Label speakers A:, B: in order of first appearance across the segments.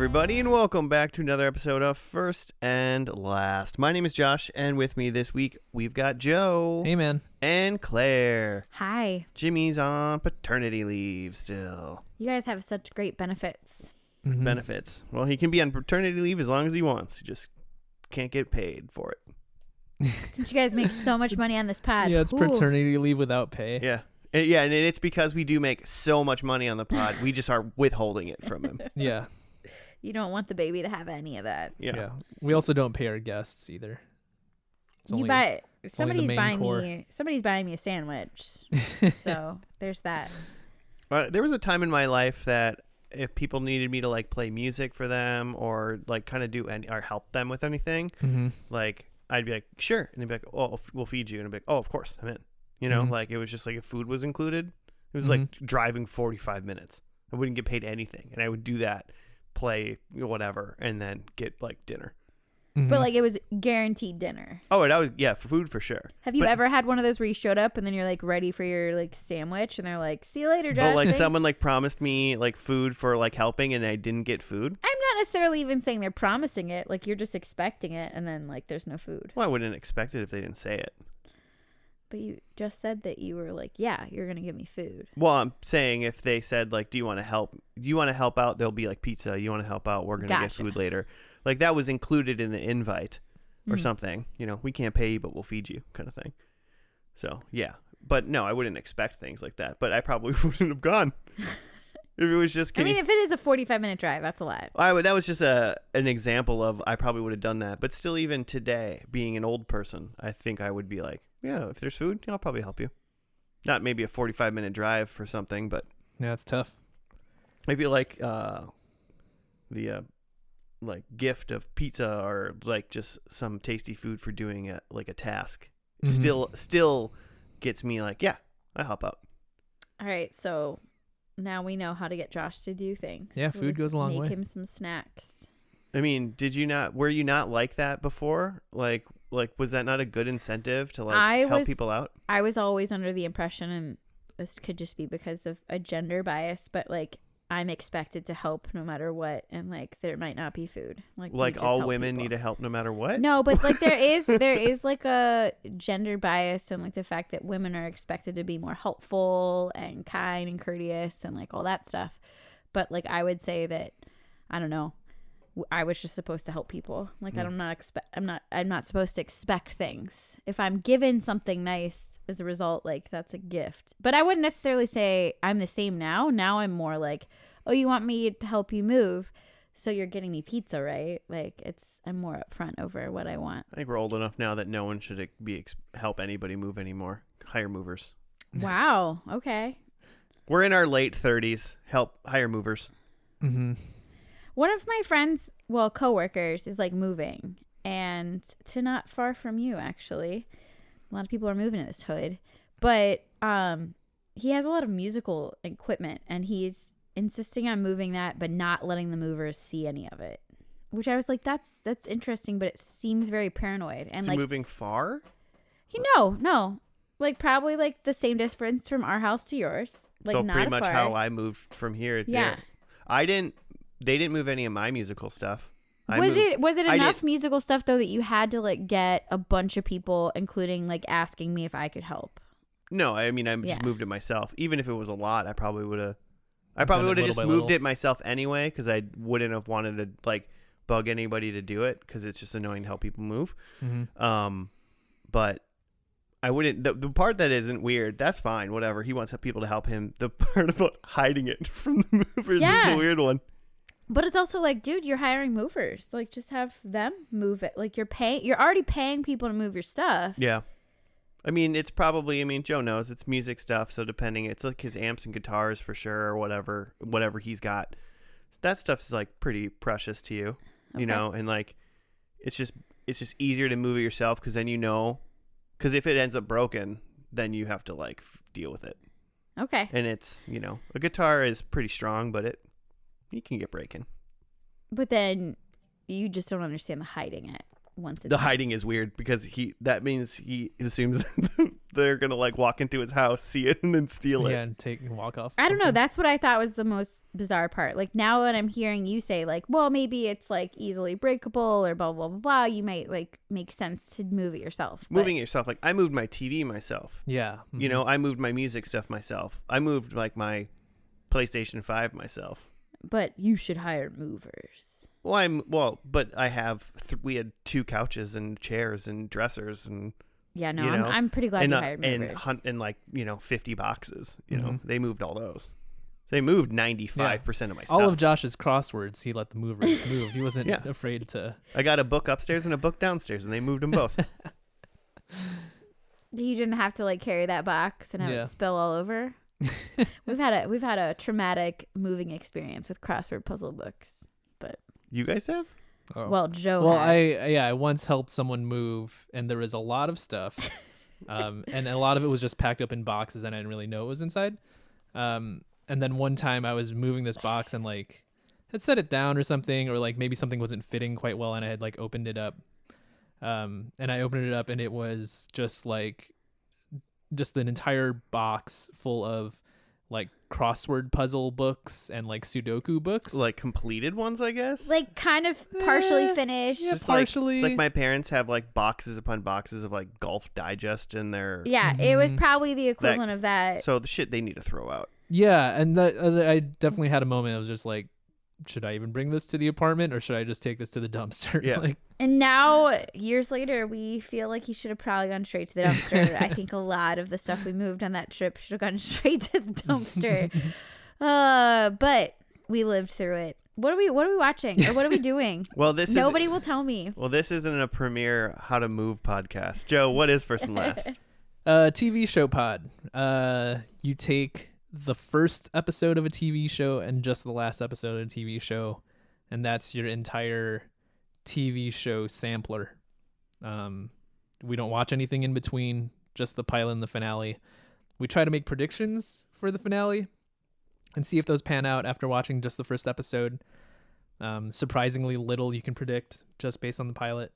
A: everybody, and welcome back to another episode of First and Last. My name is Josh, and with me this week, we've got Joe.
B: Hey, man.
A: And Claire.
C: Hi.
A: Jimmy's on paternity leave still.
C: You guys have such great benefits.
B: Mm-hmm.
A: Benefits. Well, he can be on paternity leave as long as he wants. He just can't get paid for it.
C: Since you guys make so much money on this pod.
B: Yeah, it's
C: Ooh.
B: paternity leave without pay.
A: Yeah. And it's because we do make so much money on the pod. We just are withholding it from him.
B: Yeah.
C: You don't want the baby to have any of that.
A: Yeah.
B: We also don't pay our guests either. It's
C: You
B: only-
C: buy
B: the
C: somebody's
B: main
C: buying
B: core.
C: me a sandwich. So there's that.
A: There was a time in my life that if people needed me to like play music for them or like kind of do or help them with anything,
B: Mhm.
A: like I'd be like, sure. And they'd be like, oh, we'll feed you. And I'd be like, oh, of course, I'm in. You know,
B: Mhm.
A: like it was just like if food was included, it was like driving 45 minutes. I wouldn't get paid anything. And I would do that, play whatever, and then get like dinner.
B: Mhm.
C: But like it was guaranteed dinner.
A: Oh, and I was, yeah, for food for sure.
C: Have you
A: But-
C: ever had one of those where you showed up and then you're like ready for your like sandwich and they're like, see you later, Josh.
A: But like
C: thanks."
A: someone like promised me like food for like helping and I didn't get food.
C: I'm not necessarily even saying they're promising it. Like you're just expecting it and then like there's no food.
A: Well, I wouldn't expect it if they didn't say it.
C: But you just said that you were like, yeah, you're going to give me food.
A: Well, I'm saying if they said like, do you want to help? Do you want to help out? There'll be like pizza. You want to help out? We're going to get
C: Gotcha.
A: food later. Like that was included in the invite or
C: Mm.
A: something. You know, we can't pay you, but we'll feed you kind of thing. So yeah, but no, I wouldn't expect things like that. But I probably wouldn't have gone if it was just.
C: I mean, if it is a 45-minute drive, that's a lot.
A: That was just an example of I probably would have done that. But still, even today, being an old person, I think I would be like, yeah, if there's food, I'll probably help you. Not maybe a 45-minute drive for something, but
B: Yeah, it's tough.
A: I feel like the like gift of pizza or like just some tasty food for doing a task
B: Mhm.
A: still gets me like, yeah, I help out.
C: All right, so now we know how to get Josh to do things.
B: Yeah,
C: We'll
B: food
C: just
B: goes a long
C: make
B: way.
C: him some snacks.
A: I mean, were you not like that before? Like was that not a good incentive to like help people out?
C: I was always under the impression, and this could just be because of a gender bias, but like I'm expected to help no matter what, and like there might not be food. Like you just
A: All
C: help
A: women
C: people.
A: need to help no matter what?
C: No, but like there is like a gender bias and like the fact that women are expected to be more helpful and kind and courteous and like all that stuff. But like I would say that I don't know, I was just supposed to help people. Like I'm not supposed to expect things. If I'm given something nice as a result, like that's a gift. But I wouldn't necessarily say I'm the same now. Now I'm more like, oh, you want me to help you move, so you're getting me pizza, right? Like I'm more upfront over what I want.
A: I think we're old enough now that no one should help anybody move anymore. Hire movers.
C: Wow. Okay.
A: We're in our late 30s. Hire movers.
B: Mm-hmm.
C: One of my friends, coworkers, is like moving, and to not far from you, actually. A lot of people are moving to this hood, but he has a lot of musical equipment, and he's insisting on moving that, but not letting the movers see any of it. Which I was like, that's interesting, but it seems very paranoid. And
A: Is
C: like,
A: he moving far?
C: no, like probably like the same distance from our house to yours. Like
A: So
C: not
A: pretty much
C: far.
A: how I moved from here to
C: Yeah.
A: there. They didn't move any of my musical stuff.
C: Was it
A: I
C: enough
A: did-
C: musical stuff though that you had to like get a bunch of people, including like asking me if I could help?
A: No, I mean I just
C: Yeah.
A: moved it myself. Even if it was a lot, I probably would have
B: Done it little
A: just
B: by
A: moved
B: little.
A: it myself anyway because I wouldn't have wanted to like bug anybody to do it because it's just annoying to help people move.
B: Mm-hmm.
A: But I wouldn't. The part that isn't weird, that's fine. Whatever. He wants people to help him. The part about hiding it from the movers is
C: Yeah.
A: the weird one.
C: But it's also like, dude, you're hiring movers. Like, just have them move it. Like, you're already paying people to move your stuff.
A: Yeah. I mean, it's probably. I mean, Joe knows it's music stuff. So depending, it's like his amps and guitars for sure, or whatever he's got. That stuff's like pretty precious to you,
C: Okay.
A: you know. And like, it's just easier to move it yourself because then you know. Because if it ends up broken, then you have to like deal with it.
C: Okay.
A: And it's a guitar is pretty strong, but you can get breaking.
C: But then you just don't understand the hiding it once it's
A: The hiding is weird because that means he assumes they're gonna like walk into his house, see it, and then steal it.
B: Yeah, and walk off.
C: I don't know.
B: something.
C: That's what I thought was the most bizarre part. Like now when I'm hearing you say like, well, maybe it's like easily breakable or blah, blah, blah, blah. You might like make sense to move it yourself. But
A: Moving it yourself, like I moved my TV myself.
B: Yeah.
A: You know, I moved my music stuff myself. I moved like my PlayStation 5 myself.
C: but you should hire movers.
A: But I have we had 2 couches and chairs and dressers and
C: Yeah, no,
A: You know,
C: I'm pretty glad you hired movers.
A: and like 50 boxes. You know,
B: Mhm.
A: they moved all those. They moved 95% of my stuff.
B: All of Josh's crosswords, he let the movers move. He wasn't
A: Yeah.
B: afraid to.
A: I got a book upstairs and a book downstairs, and they moved them both.
C: You didn't have to like carry that box and have
B: Yeah.
C: it spill all over. We've had a traumatic moving experience with crossword puzzle books.
A: You guys have?
B: Oh.
C: Well, Joe
B: Well,
C: has.
B: I once helped someone move, and there was a lot of stuff, and a lot of it was just packed up in boxes, and I didn't really know what was inside. And then one time I was moving this box and like had set it down or something, or like maybe something wasn't fitting quite well, and I had like opened it up. And I opened it up, and it was just an entire box full of like crossword puzzle books and like Sudoku books.
A: Like completed ones, I guess.
C: Like kind of partially finished.
B: yeah,
A: It's just like-
B: partially.
A: It's like my parents have like boxes upon boxes of like Golf Digest in their.
C: Yeah, it was
B: Mhm.
C: probably the equivalent of that.
A: So the shit they need to throw out.
B: Yeah, and that I definitely had a moment. I was just like, should I even bring this to the apartment, or should I just take this to the dumpster?
A: Yeah.
B: Like,
C: And now, years later, we feel like he should have probably gone straight to the dumpster. I think a lot of the stuff we moved on that trip should have gone straight to the dumpster. But we lived through it. What are we watching? Or what are we doing?
A: Well,
C: Nobody will tell me.
A: Well, this isn't a premiere How to Move podcast. Joe, what is first and last?
B: TV show pod. You take the first episode of a TV show and just the last episode of a TV show, and that's your entire TV show sampler. We don't watch anything in between, just the pilot and the finale. We try to make predictions for the finale and see if those pan out after watching just the first episode. Surprisingly little you can predict just based on the pilot.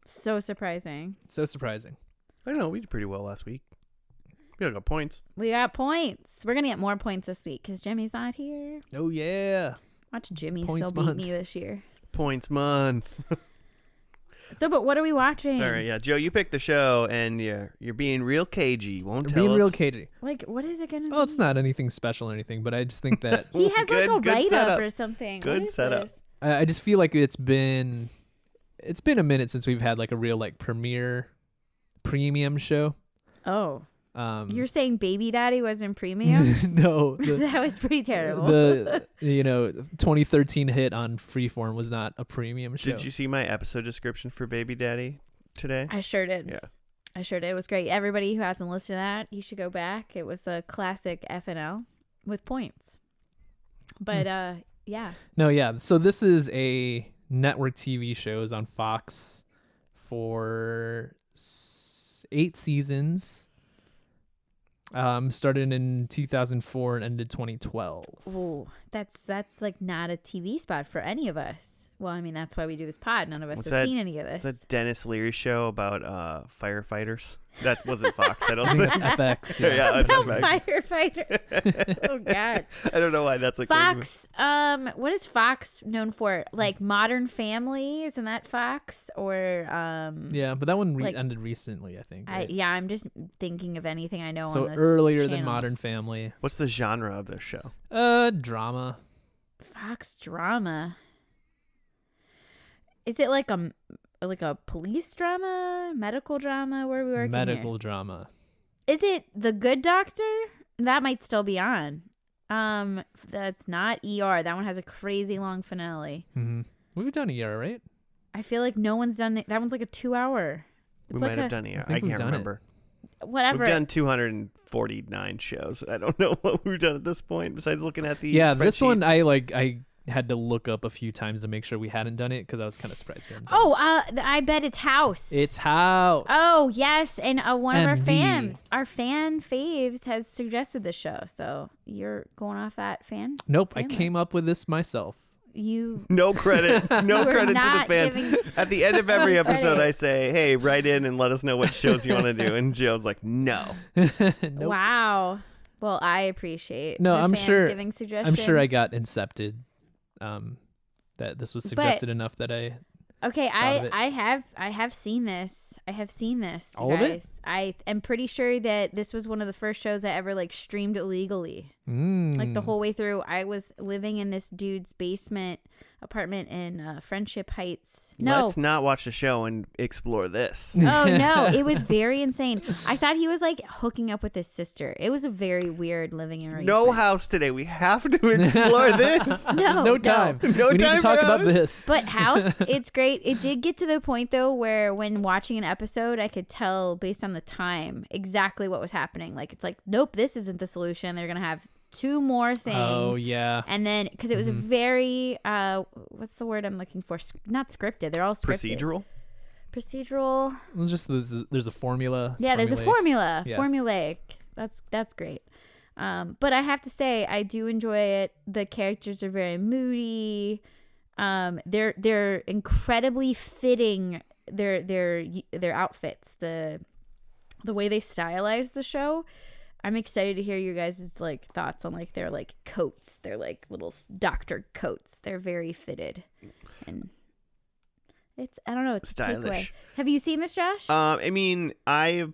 C: So surprising.
B: So surprising.
A: I don't know. We did pretty well last week. We got points.
C: We got points. We're going to get more points this week because Jimmy's not here.
B: Oh, yeah.
C: Watch Jimmy
B: Points
C: still beat
B: month.
C: me this year.
A: Points month.
C: So, but what are we watching?
A: All right, yeah, Joe, you picked the show, and you're being real cagey. Won't tell
B: Being
A: us.
B: real cagey.
C: Like, what is it going to be?
B: Oh, it's not anything special or anything, but I just think that
C: He has like a
A: Good
C: write-up
A: setup.
C: or something.
A: Good
C: What is
A: setup.
C: this?
B: I just feel like it's been a minute since we've had like a real like premium show.
C: Oh, you're
B: Um,
C: saying Baby Daddy was in premium?
B: no,
C: That was pretty terrible.
B: the 2013 hit on Freeform was not a premium show.
A: Did you see my episode description for Baby Daddy today?
C: I sure did.
A: Yeah.
C: I sure did. It was great. Everybody who hasn't listened to that, you should go back. It was a classic FNL with points. But yeah.
B: No, yeah. So this is a network TV show. It's on Fox for 8 seasons. Started in 2004 and ended 2012.
C: Ooh, that's like not a TV spot for any of us. Well, I mean, that's why we do this pod. None of us
A: What's
C: have
A: that?
C: seen any of this.
A: It's a Dennis Leary show about firefighters. That wasn't Fox. I
B: I
A: don't
B: think
A: think.
B: that's FX. Yeah.
A: Yeah, it's
C: About
A: FX.
C: firefighters. Oh God.
A: I don't know why that's like
C: Fox. What is Fox known for? Like Modern Family? Isn't that Fox? Or
B: Yeah, but that one
C: Like-
B: ended recently, I think. Right?
C: I'm just thinking of anything I know.
B: So
C: on those
B: earlier than
C: channels.
B: Modern Family.
A: What's the genre of this show?
B: Drama.
C: Fox drama. Is it like a police drama, medical drama? Where are we working
B: Medical drama.
C: here? Is it The Good Doctor? That might still be on. That's not ER. That one has a crazy long finale.
B: Mm-hmm. We've done ER, right?
C: I feel like no one's done it. That one's like a 2-hour.
A: We
C: It's
A: might
C: like
A: have
C: a
A: done it.
B: I
A: I
B: think we've
A: can't
B: done it.
A: remember.
C: whatever.
A: We've done 249 shows. I don't know what we've done at this point besides looking at the
B: Yeah, this
A: spreadsheet.
B: one I had to look up a few times to make sure we hadn't done it because I was kind of surprised we hadn't done
C: I bet it's House.
B: It's House.
C: Oh yes, and one of our
B: MD.
C: fan faves has suggested the show. So you're going off that fan?
B: Nope, I
C: fan
B: came
C: list.
B: up with this myself.
C: You
A: No credit. No
C: You are
A: credit to the
C: not
A: fan.
C: giving
A: At the end of every
C: credit.
A: episode, I say, hey, write in and let us know what shows you want to do. And Joe's like, no.
B: Nope.
C: Wow. Well, I appreciate
B: No,
C: the
B: I'm
C: fans
B: sure-
C: giving suggestions.
B: I'm sure I got incepted. That this was suggested enough that I.
C: Okay,
B: thought of it.
C: I have seen this. I have seen this, you
B: All of it?
C: guys. I am pretty sure that this was one of the first shows I ever like streamed illegally. Like the whole way through. I was living in this dude's basement apartment in Friendship Heights. No.
A: Let's not watch the show and explore this.
C: Oh no, it was very insane. I thought he was like hooking up with his sister. It was a very weird living arrangement.
A: No house today. We have to explore this.
C: No
B: time.
A: No
B: we need
A: time
B: to talk
A: for
B: about
A: us.
B: this.
C: But House, it's great. It did get to the point though where when watching an episode, I could tell based on the time exactly what was happening. Like it's like, nope, this isn't the solution. They're gonna have 2 more things.
B: Oh yeah.
C: And then because it was very what's the word I'm looking for? Not scripted. They're all scripted. Procedural.
B: It's just there's a formula.
C: Yeah, there's a
B: formulaic.
C: formula.
B: Yeah.
C: Formulaic. That's great. But I have to say I do enjoy it. The characters are very moody. They're incredibly fitting their outfits. The way they stylize the show. I'm excited to hear your guys' like thoughts on like their like coats. They're like little doctor coats. They're very fitted, and it's I don't know. It's a takeaway.
A: Stylish.
C: Have you seen this, Josh?
A: I mean, I've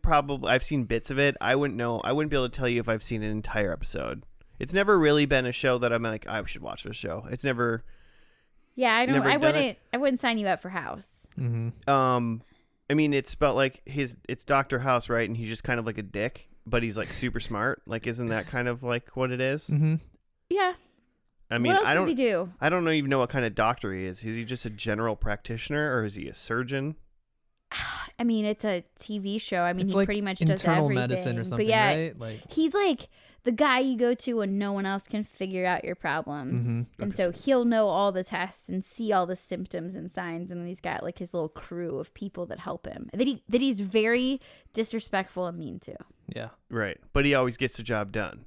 A: seen bits of it. I wouldn't know. I wouldn't be able to tell you if I've seen an entire episode. It's never really been a show that I'm like, I should watch this show. It's never.
C: Yeah, I don't.
A: Never
C: I
A: done it.
C: wouldn't sign you up for House.
A: I mean, it's about like it's Dr. House, right? And he's just kind of like a dick, but he's like super smart. Like, isn't that kind of like what it is?
B: Mm-hmm.
C: Yeah.
A: I mean,
C: what else
A: I
C: does he
A: don't.
C: do?
A: I don't even know what kind of doctor he is. Is he just a general practitioner or is he a surgeon?
C: I mean, it's a TV show. I mean,
B: It's
C: he
B: like
C: pretty much does
B: internal
C: everything.
B: medicine or something,
C: but yeah,
B: right? Like
C: he's like the guy you go to when no one else can figure out your problems.
B: Mm-hmm.
C: And so he'll know all the tests and see all the symptoms and signs. And then he's got like his little crew of people that help him that he's very disrespectful and mean to.
B: yeah.
A: Right, but he always gets the job done.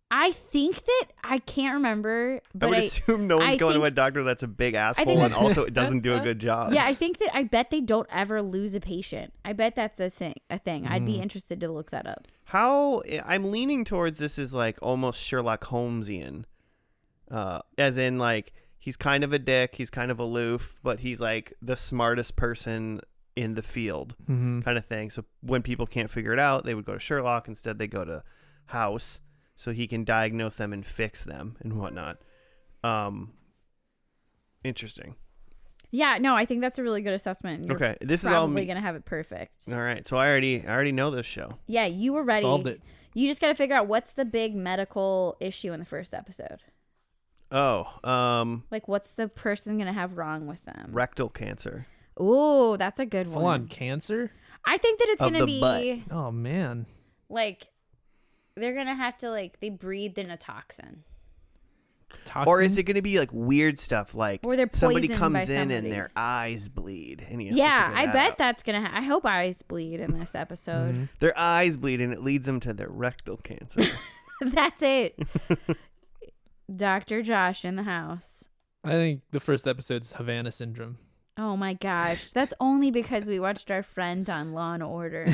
C: I think that I can't remember, but
A: I would assume no one's
C: I
A: going to
C: think-
A: a doctor that's a big
C: think
A: asshole and
C: that's-
A: also it doesn't do a good job.
C: yeah, I think that I bet they don't ever lose a patient. I bet that's a thing. I'd
B: Mm.
C: be interested to look that up.
A: How I'm leaning towards this is like almost Sherlock Holmesian, as in like he's kind of a dick, he's kind of aloof, but he's like the smartest person in the field,
B: Mm-hmm.
A: kind of thing. So when people can't figure it out, they would go to Sherlock. Instead, they go to House, so he can diagnose them and fix them and whatnot. Interesting.
C: Yeah, no, I think that's a really good assessment. You're
A: Okay, this is all
C: probably
A: me.
C: gonna have it perfect.
A: All right, so I already know this show.
C: Yeah, you were ready.
B: Solved it.
C: You just got to figure out what's the big medical issue in the first episode.
A: Oh,
C: Like, what's the person gonna have wrong with them?
A: rectal cancer.
C: Ooh, that's a good
B: Full
C: one.
B: on cancer.
C: I think that it's
A: Of
C: gonna
A: the
C: be
A: butt.
B: Oh man.
C: like they're gonna have to like they breathed in a toxin.
B: Toxin?
A: Or is it going to be like weird stuff like
C: Or they're
A: somebody
C: poisoned
A: comes
C: by
A: in
C: somebody.
A: and their eyes bleed? And he has to
C: Yeah,
A: figure
C: I
A: that
C: bet
A: out.
C: that's gonna. I hope eyes bleed in this episode.
B: Mm-hmm.
A: Their eyes bleed and it leads them to their rectal cancer.
C: That's it. Dr. Josh in the house.
B: I think the first episode's Havana Syndrome.
C: Oh my gosh, that's only because we watched our friend on Law and Order.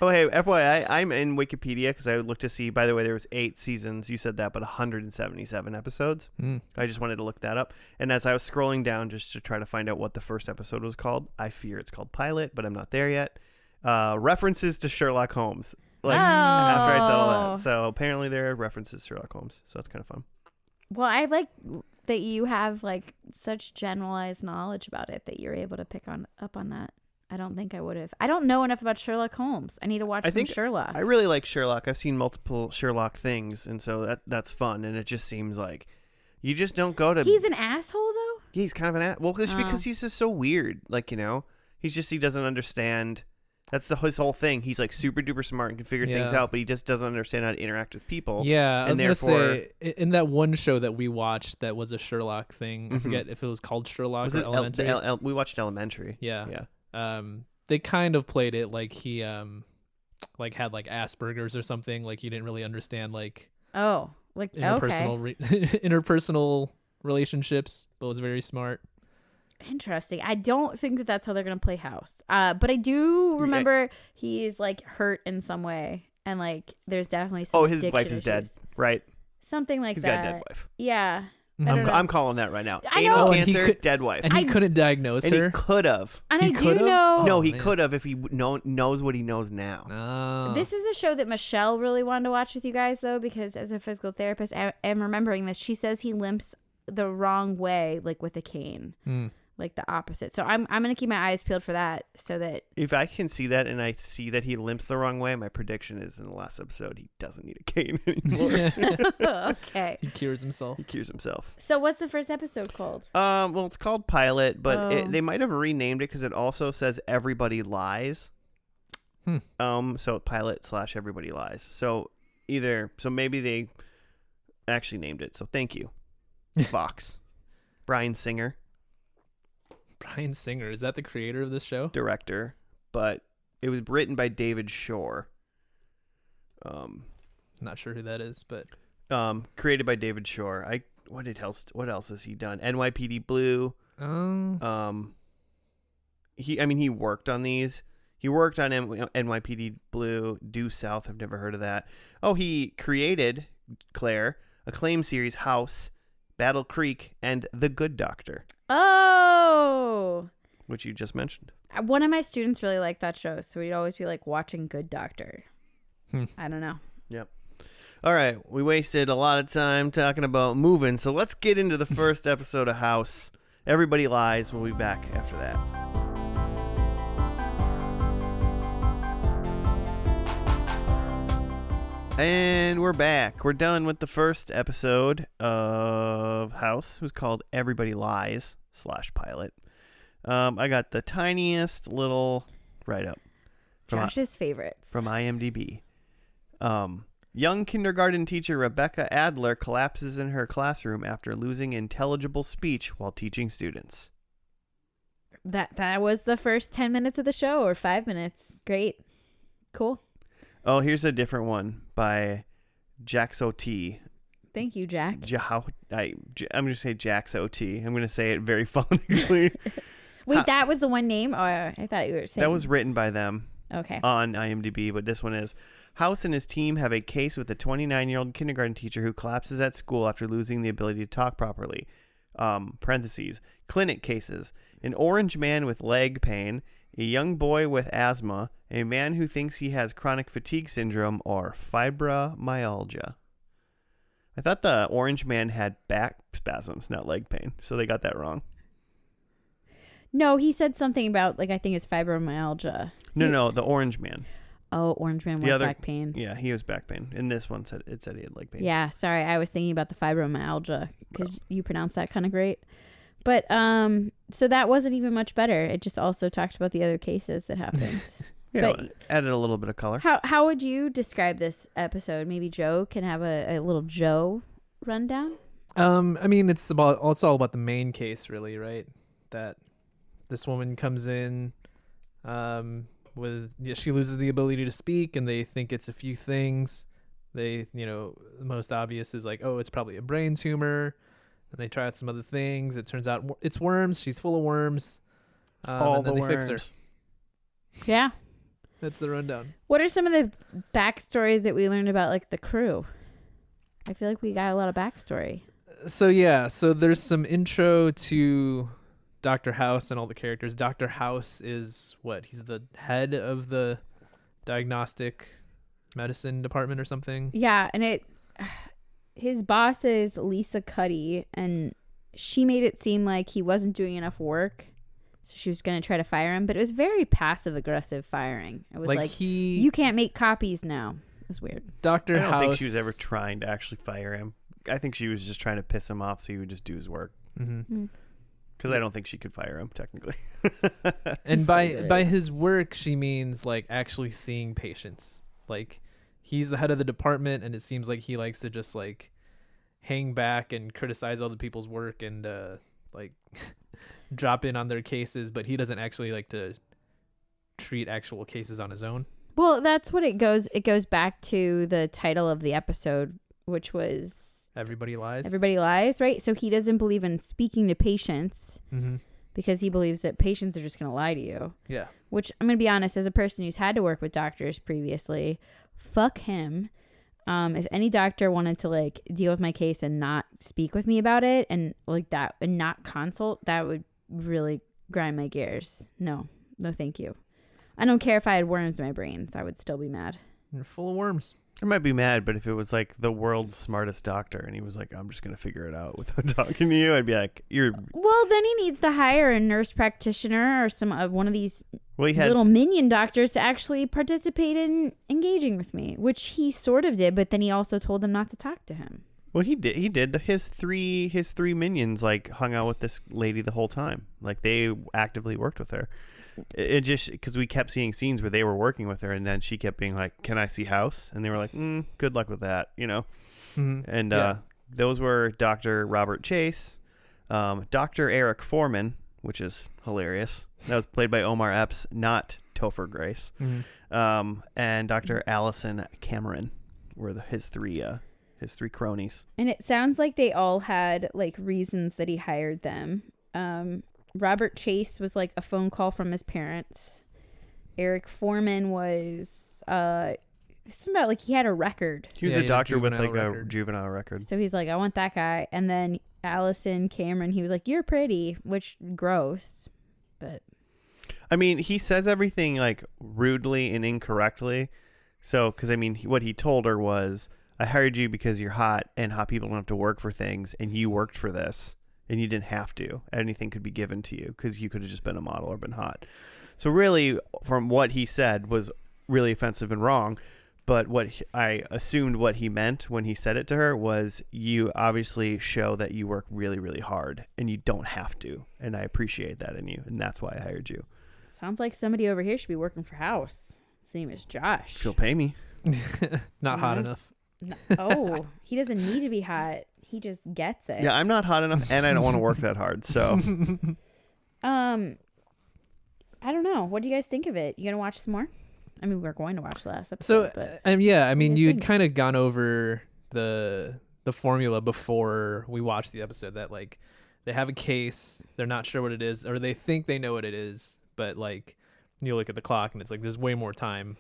A: Oh, hey, FYI, I'm in Wikipedia because I looked to see, by the way, there was 8 seasons. You said that, but 177 episodes.
B: Mm.
A: I just wanted to look that up. And as I was scrolling down just to try to find out what the first episode was called, I fear it's called Pilot, but I'm not there yet. References to Sherlock Holmes. Like, after I said all
C: Oh.
A: that. So apparently there are references to Sherlock Holmes. So that's kind of fun.
C: Well, I like that you have like such generalized knowledge about it that you're able to pick up on that. I don't think I would have. I don't know enough about Sherlock Holmes. I need to watch
A: I
C: some
A: think
C: Sherlock.
A: I really like Sherlock. I've seen multiple Sherlock things, and so that's fun. And it just seems like you just don't go to.
C: He's an asshole though.
A: Yeah, he's kind of an well, it's
C: Oh.
A: because he's just so weird. Like, you know, he doesn't understand. That's his whole thing. He's like super duper smart and can figure things
B: Yeah.
A: out, but he just doesn't understand how to interact with people.
B: Yeah, I was
A: and
B: gonna
A: therefore-
B: say in that one show that we watched that was a Sherlock thing. I
A: Mhm.
B: forget if it was called Sherlock
A: Was
B: or
A: it
B: Elementary.
A: we watched Elementary.
B: yeah.
A: Yeah.
B: They kind of played it like he like had like Asperger's or something. Like he didn't really understand like
C: Oh, like okay.
B: interpersonal relationships, but was very smart.
C: Interesting. I don't think that that's how they're gonna play House. But I do remember he's like hurt in some way, and like there's definitely some.
A: Oh, his wife
C: addiction
A: is dead,
C: issues.
A: right?
C: Something like
A: He's
C: that.
A: got a dead wife.
C: Yeah. I don't know.
A: I'm calling that right now.
C: I
A: Anal
C: know.
B: Oh, and he
A: cancer,
B: could-
A: dead wife.
B: And he couldn't diagnose
A: And
B: her.
A: he could have.
C: And
B: He
C: I do
B: could've?
C: know.
A: No,
B: Oh,
A: he
B: man.
A: could have if he knows what he knows now.
B: Oh.
C: This is a show that Michelle really wanted to watch with you guys, though, because as a physical therapist, I am remembering this. She says he limps the wrong way, like with a cane, like the opposite. So I'm gonna keep my eyes peeled for that, so that
A: If I can see that and I see that he limps the wrong way, my prediction is in the last episode he doesn't need a cane anymore.
C: okay.
B: He cures himself.
A: He cures himself.
C: So what's the first episode called?
A: Well, it's called Pilot, but
C: Oh.
A: they might have renamed it because it also says Everybody Lies. So Pilot / Everybody Lies. So maybe they actually named it. So thank you, Fox. Bryan Singer,
B: Bryan Singer, is that the creator of this show?
A: director, but it was written by David Shore.
B: Not sure who that is, but
A: Created by David Shore. What else has he done? NYPD Blue. He worked on these. He worked on NYPD Blue, Due South. I've never heard of that. Oh, he created, Claire, acclaimed series House, Battle Creek, and The Good Doctor,
C: Oh,
A: which you just mentioned.
C: one of my students really liked that show, so we'd always be like watching Good Doctor. I don't know.
A: Yep. All right, we wasted a lot of time talking about moving, so let's get into the first episode of House. Everybody Lies. We'll be back after that. And we're back. We're done with the first episode of House. It was called Everybody Lies / Pilot. I got the tiniest little write-up
C: Josh's favorites.
A: from IMDb. Young kindergarten teacher Rebecca Adler collapses in her classroom after losing intelligible speech while teaching students.
C: That was the first 10 minutes of the show, or 5 minutes. Great. Cool.
A: Oh, here's a different one by Jax OT.
C: Thank you, Jack.
A: I'm going to say Jax OT. I'm going to say it very phonetically.
C: Wait, that was the one name? Or I thought you were saying.
A: That was written by them
C: Okay.
A: on IMDb, but this one is House and his team have a case with a 29-year-old kindergarten teacher who collapses at school after losing the ability to talk properly. Parentheses. Clinic cases. An orange man with leg pain, a young boy with asthma, a man who thinks he has chronic fatigue syndrome or fibromyalgia. I thought the orange man had back spasms, not leg pain, so they got that wrong.
C: No, he said something about, like, I think it's fibromyalgia.
A: No, the orange man.
C: Oh, orange man
A: The
C: was
A: other-
C: back pain.
A: Yeah, he was back pain. And this one said he had leg pain.
C: Yeah, sorry. I was thinking about the fibromyalgia because you pronounce that kind of great. But so that wasn't even much better. It just also talked about the other cases that happened.
A: Yeah,
C: But-
A: added a little bit of color.
C: How would you describe this episode? Maybe Joe can have a little Joe rundown.
B: I mean, it's all about the main case, really, right? That this woman comes in, she loses the ability to speak, and they think it's a few things. The most obvious is like, oh, it's probably a brain tumor, and they try out some other things. It turns out it's worms. She's full of worms.
A: All
B: and then
A: the
B: they fix her.
A: worms.
C: Yeah.
B: That's the rundown.
C: What are some of the backstories that we learned about, like, the crew? I feel like we got a lot of backstory.
B: So there's some intro to Dr. House and all the characters. Dr. House is he's the head of the diagnostic medicine department or something.
C: Yeah, and his boss is Lisa Cuddy, and she made it seem like he wasn't doing enough work, so she was going to try to fire him, but it was very passive-aggressive firing. It was like you can't make copies now. It was weird.
B: Dr.
A: I don't
B: House,
A: think she was ever trying to actually fire him. I think she was just trying to piss him off so he would just do his work. Because I don't think she could fire him, technically.
B: And
C: So
B: by
C: good.
B: his work, she means like actually seeing patients. Like he's the head of the department, and it seems like he likes to just like hang back and criticize other people's work and like drop in on their cases, but he doesn't actually like to treat actual cases on his own.
C: Well, that's what it goes back to the title of the episode, which was
B: Everybody Lies.
C: Everybody Lies, right? So he doesn't believe in speaking to patients
B: Mm-hmm.
C: because he believes that patients are just going to lie to you.
B: Yeah.
C: Which, I'm going to be honest, as a person who's had to work with doctors previously, fuck him. If any doctor wanted to like deal with my case and not speak with me about it and like that and not consult, that would really grind my gears. No, thank you. I don't care if I had worms in my brains. I would still be mad.
B: You're full of worms.
A: I might be mad, but if it was like the world's smartest doctor and he was like, I'm just going to figure it out without talking to you, I'd be like, you're.
C: Well, then he needs to hire a nurse practitioner or some one of these
A: Well, he had.
C: little minion doctors to actually participate in engaging with me, which he sort of did, but then he also told them not to talk to him.
A: Well, he did. He did. His three minions like hung out with this lady the whole time. Like they actively worked with her. It just because we kept seeing scenes where they were working with her, and then she kept being like, "Can I see house?" And they were like, "Good luck with that," you know.
B: Mm-hmm.
A: And
B: Yeah.
A: those were Dr. Robert Chase, Dr. Eric Foreman, which is hilarious. That was played by Omar Epps, not Topher Grace.
B: Mm-hmm.
A: And Dr. Allison Cameron were his three cronies.
C: And it sounds like they all had like reasons that he hired them. Robert Chase was like a phone call from his parents. Eric Foreman was something about like he had a record.
A: He was
B: Yeah,
A: a
B: he had a
A: doctor with
B: juvenile
A: like a
B: record.
A: juvenile record.
C: So he's like, I want that guy. And then Allison Cameron, he was like, you're pretty, which gross. But
A: I mean, he says everything like rudely and incorrectly. So, because I mean, what he told her was, I hired you because you're hot and hot people don't have to work for things. And you worked for this and you didn't have to. Anything could be given to you because you could have just been a model or been hot. So really, from what he said was really offensive and wrong. But I assumed what he meant when he said it to her was, you obviously show that you work really, really hard and you don't have to. And I appreciate that in you. And that's why I hired you.
C: sounds like somebody over here should be working for House. His name is Josh.
A: If you'll pay me.
B: Not hot
C: Mhm.
B: enough.
C: Oh, he doesn't need to be hot. He just gets it.
A: Yeah, I'm not hot enough and I don't want to work that hard. So
C: I don't know. What do you guys think of it? You gonna watch some more? I mean, we're going to watch the last
B: So,
C: episode, but
B: yeah, I mean,
C: do you
B: you'd
C: think?
B: kind of gone over the formula before we watched the episode that like they have a case, they're not sure what it is, or they think they know what it is, but like you look at the clock and it's like there's way more time.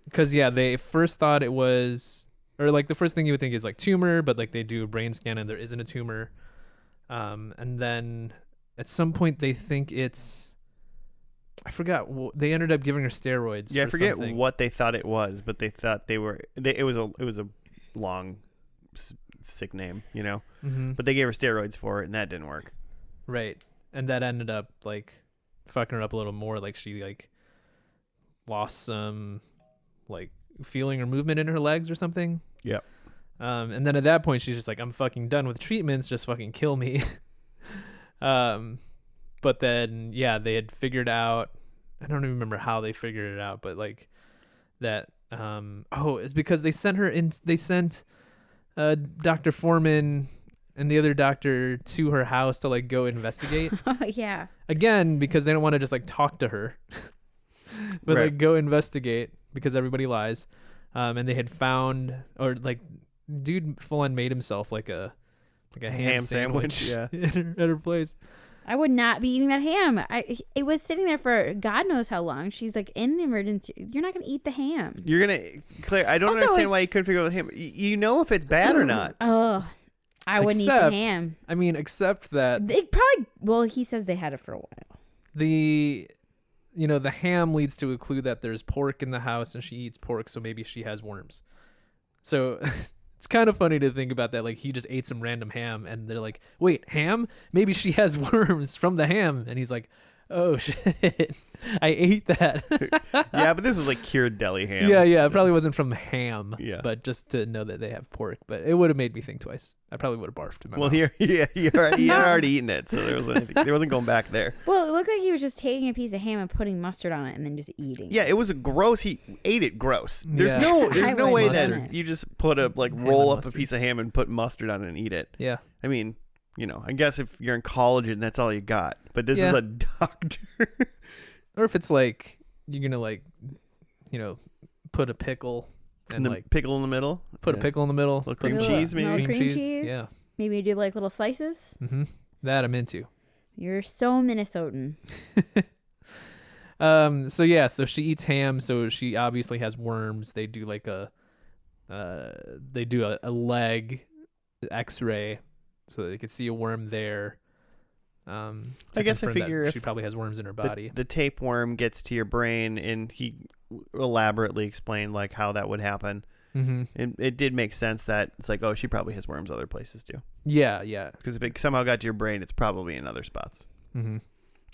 B: Because yeah, they first thought it was, or like the first thing you would think is like tumor, but like they do a brain scan and there isn't a tumor. And then at some point they think it's, I forgot. They ended up giving her steroids.
A: yeah, I
B: for
A: forget
B: something.
A: what they thought it was, but they thought it was a long sick name, you know.
B: Mhm.
A: But they gave her steroids for it, and that didn't work.
B: Right. And that ended up like fucking her up a little more. Like she like lost some like feeling or movement in her legs or something.
A: Yep.
B: And then at that point she's just like, I'm fucking done with treatments, just fucking kill me. But then yeah, they had figured out, I don't even remember how they figured it out, but like that it's because they sent Dr. Foreman and the other doctor to her house to like go investigate
C: oh yeah.
B: again because they don't want to just like talk to her but
A: Right.
B: like go investigate because everybody lies. And they had found, or like dude full on made himself like a ham sandwich
A: yeah.
B: at her place.
C: I would not be eating that ham. It was sitting there for God knows how long. She's like in the emergency. You're not gonna eat the ham.
A: You're gonna, Claire. I don't
C: Also,
A: understand
C: is-
A: why you couldn't figure out him. You know if it's bad or not.
C: Oh, I wouldn't eat
B: Except-
C: the ham.
B: I mean, except that
C: They probably. Well, he says they had it for a while.
B: the ham leads to a clue that there's pork in the house and she eats pork, so maybe she has worms. So it's kind of funny to think about that. Like he just ate some random ham and they're like, wait, ham? Maybe she has worms from the ham. And he's like, oh shit, I ate that.
A: Yeah, but this is like cured deli ham.
B: Yeah, it probably wasn't from ham.
A: Yeah.
B: But just to know that they have pork. But it would have made me think twice. I probably would have barfed in my
A: Well,
B: mouth.
A: he had already eaten it, so there wasn't going back there.
C: Well, it looked like he was just taking a piece of ham and putting mustard on it and then just eating.
A: Yeah, it was a gross. He ate it gross. There's
B: Yeah.
A: no
C: I
A: no
C: would
A: way
C: mustard.
A: that you just put a
B: Ham
A: roll
B: and
A: up a
B: mustard.
A: piece of ham and put mustard on it and eat it.
B: Yeah.
A: I mean, I guess if you're in college and that's all you got, but this is
B: Yeah.
A: a doctor.
B: Or if it's like you're gonna like, put a pickle and
A: the
B: like
A: pickle in the middle.
B: put a
A: Yeah.
B: pickle in the middle.
A: Little
B: put
A: cream
B: some-
A: cheese, maybe?
C: Little
B: Cream cheese, yeah.
C: Maybe do like little slices.
B: That I'm into.
C: You're so Minnesotan.
B: So she eats ham, so she obviously has worms. They do like a leg x-ray so they could see a worm there. To
A: I guess I
B: confirm that
A: figure
B: she
A: if
B: probably has worms in her body.
A: The tapeworm gets to your brain, and he elaborately explained like how that would happen.
B: Mm-hmm.
A: It did make sense that it's like, oh, she probably has worms other places too.
B: Yeah.
A: Because if it somehow got to your brain, it's probably in other spots.
B: Mm-hmm.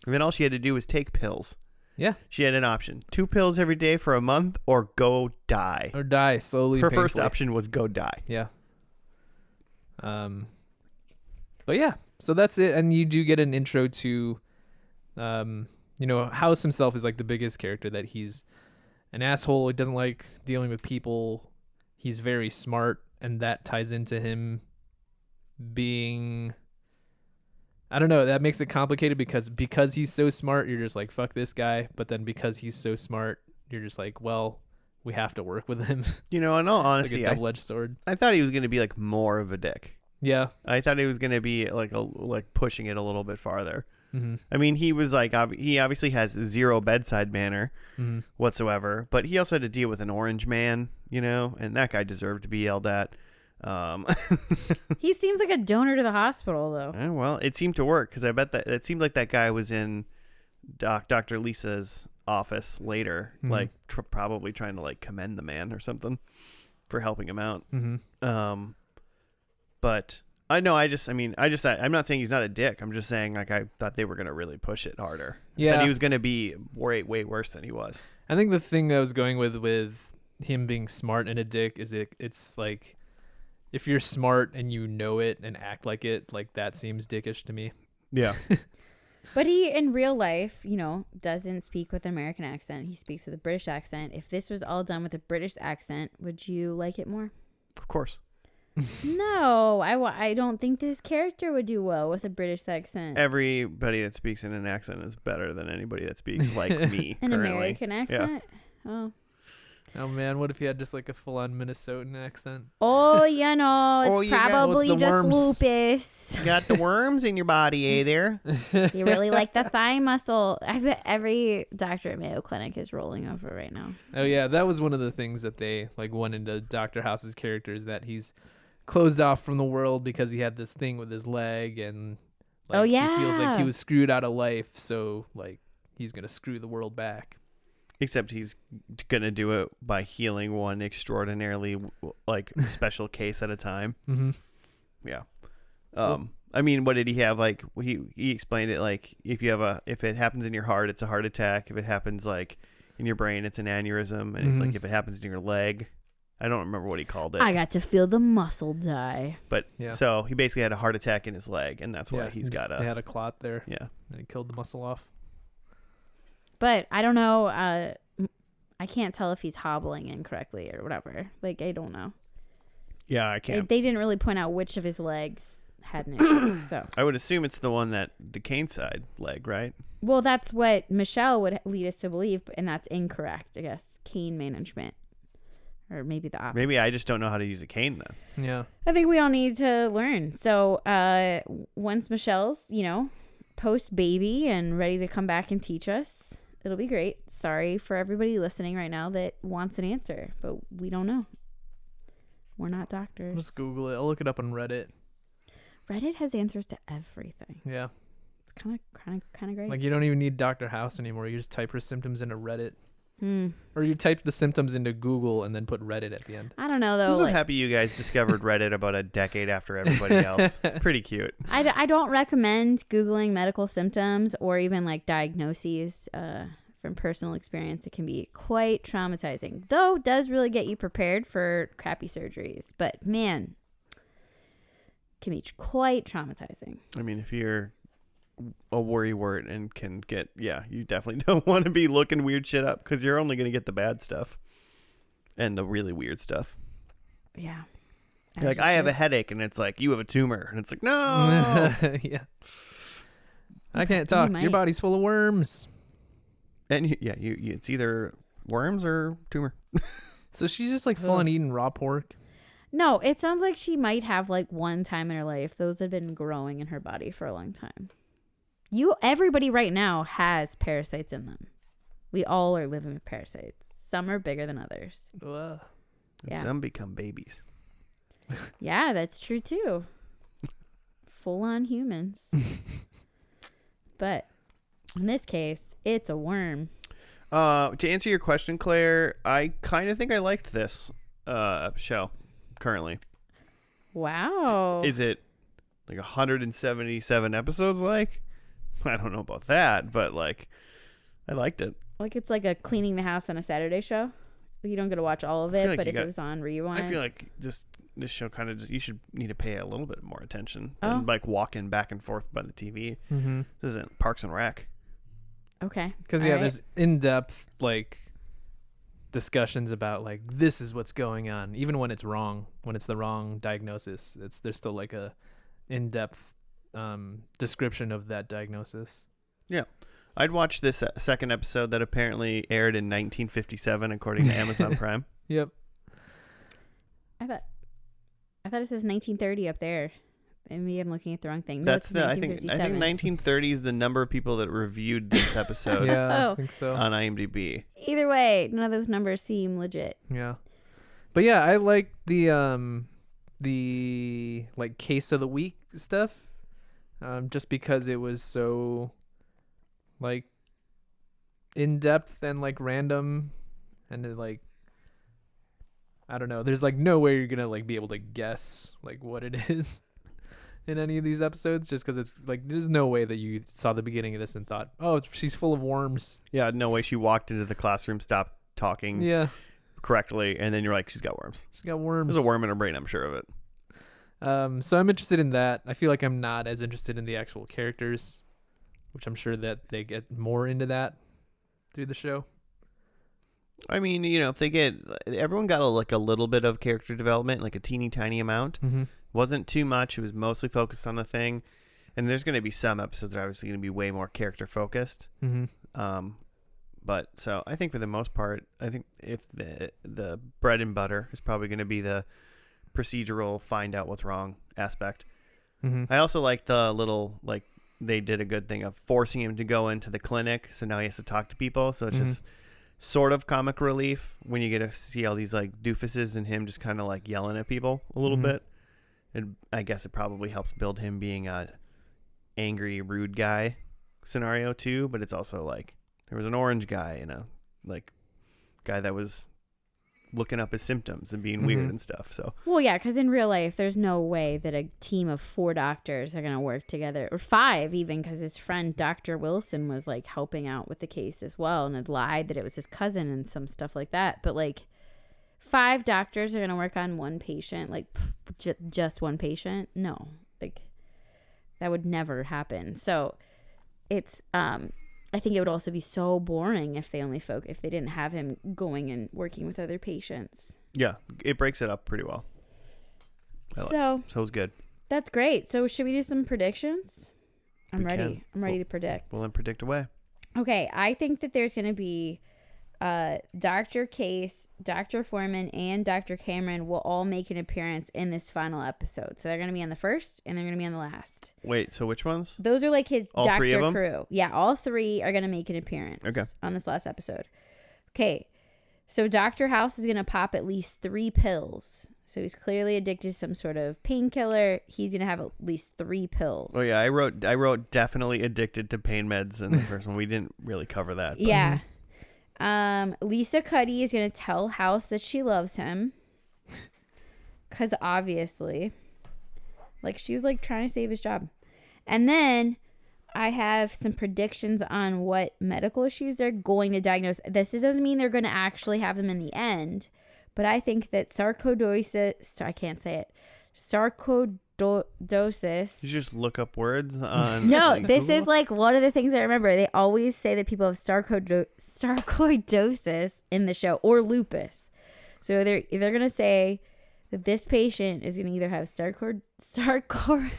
A: And then all she had to do was take pills.
B: Yeah.
A: She had an option: 2 pills every day for a month, or go die.
B: Or die slowly.
A: Her first
B: painfully.
A: option was go die.
B: Yeah. But yeah, so that's it, and you do get an intro to, House himself is like the biggest character. That he's an asshole. He doesn't like dealing with people. He's very smart, and that ties into him being. I don't know. That makes it complicated because he's so smart, you're just like, fuck this guy. But then because he's so smart, you're just like, well, we have to work with him.
A: You know, in all
B: It's
A: honesty,
B: like a double-edged sword.
A: I thought he was going to be like more of a dick.
B: Yeah.
A: I thought he was going to be like pushing it a little bit farther.
B: Mm-hmm.
A: I mean, he was like, he obviously has zero bedside manner
B: Mm-hmm.
A: whatsoever, but he also had to deal with an orange man, you know, and that guy deserved to be yelled at.
C: He seems like a donor to the hospital, though.
A: Well, it seemed to work, because I bet that it seemed like that guy was in Dr. Lisa's office later,
B: Mhm.
A: like probably trying to like commend the man or something for helping him out.
B: Mm-hmm.
A: But I'm not saying he's not a dick. I'm just saying, like, I thought they were going to really push it harder.
B: Yeah.
A: That he was going to be way worse than he was.
B: I think the thing I was going with him being smart and a dick is it's like, if you're smart and you know it and act like it, like that seems dickish to me.
A: Yeah.
C: But he, in real life, doesn't speak with an American accent. He speaks with a British accent. If this was all done with a British accent, would you like it more?
A: Of course.
C: No, I don't think this character would do well with a British accent.
A: Everybody that speaks in an accent is better than anybody that speaks like me.
C: An
A: currently.
C: American accent?
B: Oh man, what if he had just like a full-on Minnesotan accent?
C: Oh,
A: Oh,
C: it's
A: you got-
C: probably
B: What's the
C: just
B: worms?
C: lupus.
A: You got the worms in your body, there?
C: You really like the thigh muscle. I bet every doctor at Mayo Clinic is rolling over right now.
B: Oh yeah, that was one of the things that they like went into Dr. House's character, is that he's closed off from the world because he had this thing with his leg, and like, he feels like he
C: yeah.
B: was screwed out of life, so like he's gonna screw the world back.
A: Except he's gonna do it by healing one extraordinarily like special case at a time.
B: Mm-hmm.
A: Yeah. I mean, what did he have? Like he explained it like if it happens in your heart, it's a heart attack. If it happens like in your brain, it's an aneurysm, and it's like if it happens in your leg, I don't remember what he called it.
C: I got to feel the muscle die.
A: But
B: Yeah.
A: so he basically had a heart attack in his leg, and that's why
B: Yeah,
A: he's got
B: they
A: a
B: had a clot there,
A: yeah.
B: and he killed the muscle off.
C: But I don't know. I can't tell if he's hobbling incorrectly or whatever. Like, I don't know.
A: Yeah, I can't.
C: They didn't really point out which of his legs had an issue. So,
A: I would assume it's the one that the cane side leg, right?
C: well, that's what Michelle would lead us to believe, and that's incorrect. I guess cane management, or maybe the opposite.
A: Maybe I just don't know how to use a cane then.
B: Yeah.
C: I think we all need to learn. So, once Michelle's, post baby and ready to come back and teach us, it'll be great. Sorry for everybody listening right now that wants an answer, but we don't know. We're not doctors.
B: Just Google it. I'll look it up on Reddit.
C: Reddit has answers to everything.
B: Yeah.
C: It's kind of great.
B: Like you don't even need Dr. House anymore. You just type her symptoms into Reddit.
C: Hmm.
B: Or you type the symptoms into Google and then put Reddit at the end.
C: I don't know
A: I'm
C: though.
A: so
C: Like,
A: happy you guys discovered Reddit about a decade after everybody else. It's pretty cute.
C: I don't recommend Googling medical symptoms or even like diagnoses. From personal experience, it can be quite traumatizing. Though it does really get you prepared for crappy surgeries. But man, it can be quite traumatizing.
A: I mean, if you're a worrywart and can get, you definitely don't want to be looking weird shit up, because you're only going to get the bad stuff and the really weird stuff.
C: Yeah.
A: You're like, I have a headache, and it's like, you have a tumor, and it's like, no.
B: Yeah. I can't talk. Your
C: might.
B: body's full of worms.
A: And you, it's either worms or tumor.
B: So she's just like full on eating raw pork.
C: No, it sounds like she might have like one time in her life. Those have been growing in her body for a long time. Everybody right now has parasites in them. We all are living with parasites. Some are bigger than others.
B: Ugh.
A: And
C: Yeah.
A: some become babies.
C: Yeah, that's true too. Full on humans. But in this case, it's a worm.
A: To answer your question, Claire, I kind of think I liked this show currently.
C: Wow.
A: Is it like 177 episodes? Like, I don't know about that, but like, I liked it.
C: Like it's like a cleaning the house on a Saturday show. You don't get to watch all of
A: I feel
C: it,
A: like
C: but
A: you
C: if
A: got-
C: it was on rewind.
A: I feel like this show kind of you should need to pay a little bit more attention
C: Oh.
A: than like walking back and forth by the TV.
B: Mm-hmm.
A: This isn't Parks and Rec.
C: Okay.
B: Because
C: All
B: yeah,
C: right.
B: there's in-depth like discussions about like this is what's going on, even when it's wrong, when it's the wrong diagnosis. There's still like a in-depth description of that diagnosis.
A: I'd watch this second episode that apparently aired in 1957 according to Amazon Prime.
B: Yep.
C: I thought it says 1930 up there. Maybe I'm looking at the wrong thing. No,
A: That's
C: it's
A: the I think
C: 1957.
A: 1930 is the number of people that reviewed this episode
B: Yeah,
C: Oh.
B: I think so.
A: on IMDb.
C: Either way, none of those numbers seem legit.
B: Yeah. But yeah, I like the like case of the week stuff. Just because it was so like in depth and like random and it, like I don't know, there's like no way you're gonna like be able to guess like what it is in any of these episodes, just because it's like there's no way that you saw the beginning of this and thought, oh, she's full of worms.
A: Yeah, no way she walked into the classroom, stopped talking
B: Yeah,
A: correctly, and then you're like, she's got worms.
B: she's got worms.
A: There's a worm in her brain, I'm sure of it.
B: So I'm interested in that. I feel like I'm not as interested in the actual characters, which I'm sure that they get more into that through the show.
A: I mean, if they everyone got a little bit of character development, like a teeny tiny amount.
B: Mm-hmm.
A: Wasn't too much. It was mostly focused on the thing. And there's going to be some episodes that are obviously going to be way more character focused.
B: Mm-hmm.
A: But so I think for the most part, I think if the bread and butter is probably going to be the procedural find out what's wrong aspect.
B: Mm-hmm.
A: I also like the little, like, they did a good thing of forcing him to go into the clinic. So now he has to talk to people. So it's
B: Mhm.
A: just sort of comic relief when you get to see all these like doofuses and him just kind of like yelling at people a little
B: Mhm.
A: bit. And I guess it probably helps build him being a angry, rude guy scenario too. But it's also like there was an orange guy and a like guy that was looking up his symptoms and being weird
B: Mhm.
A: and stuff. So
C: Well, yeah, because in real life, there's no way that a team of 4 doctors are going to work together, or 5 even, because his friend Dr. Wilson was like helping out with the case as well and had lied that it was his cousin and some stuff like that. But like 5 doctors are going to work on one patient, like just one patient. No, like that would never happen. So it's, I think it would also be so boring if they only if they didn't have him going and working with other patients.
A: yeah, it breaks it up pretty well.
C: So
A: So it was good.
C: that's great. So should we do some predictions? I'm
A: We
C: ready.
A: can.
C: I'm ready to predict.
A: Well, then predict away.
C: Okay, I think that there's going to be Dr. Case, Dr. Foreman, and Dr. Cameron will all make an appearance in this final episode. So they're going to be on the first and they're going to be on the last.
A: Wait, so which ones?
C: Those are like his
A: All
C: doctor
A: 3 of them?
C: crew. Yeah, all 3 are going to make an appearance
A: Okay.
C: on this last episode. Okay, so Dr. House is going to pop at least 3 pills. So he's clearly addicted to some sort of painkiller. He's going to have at least 3 pills.
A: Oh yeah, I wrote definitely addicted to pain meds in the first one. We didn't really cover that. But.
C: Yeah. Lisa Cuddy is going to tell House that she loves him. Because obviously. Like, she was, like, trying to save his job. And then I have some predictions on what medical issues they're going to diagnose. This doesn't mean they're going to actually have them in the end. But I think that sarcoidosis... I can't say it. Sarcoidosis...
A: You just look up words on.
C: No,
A: like,
C: this
A: Google?
C: is like one of the things I remember. They always say that people have sarcoidosis in the show, or lupus. So they're gonna say that this patient is gonna either have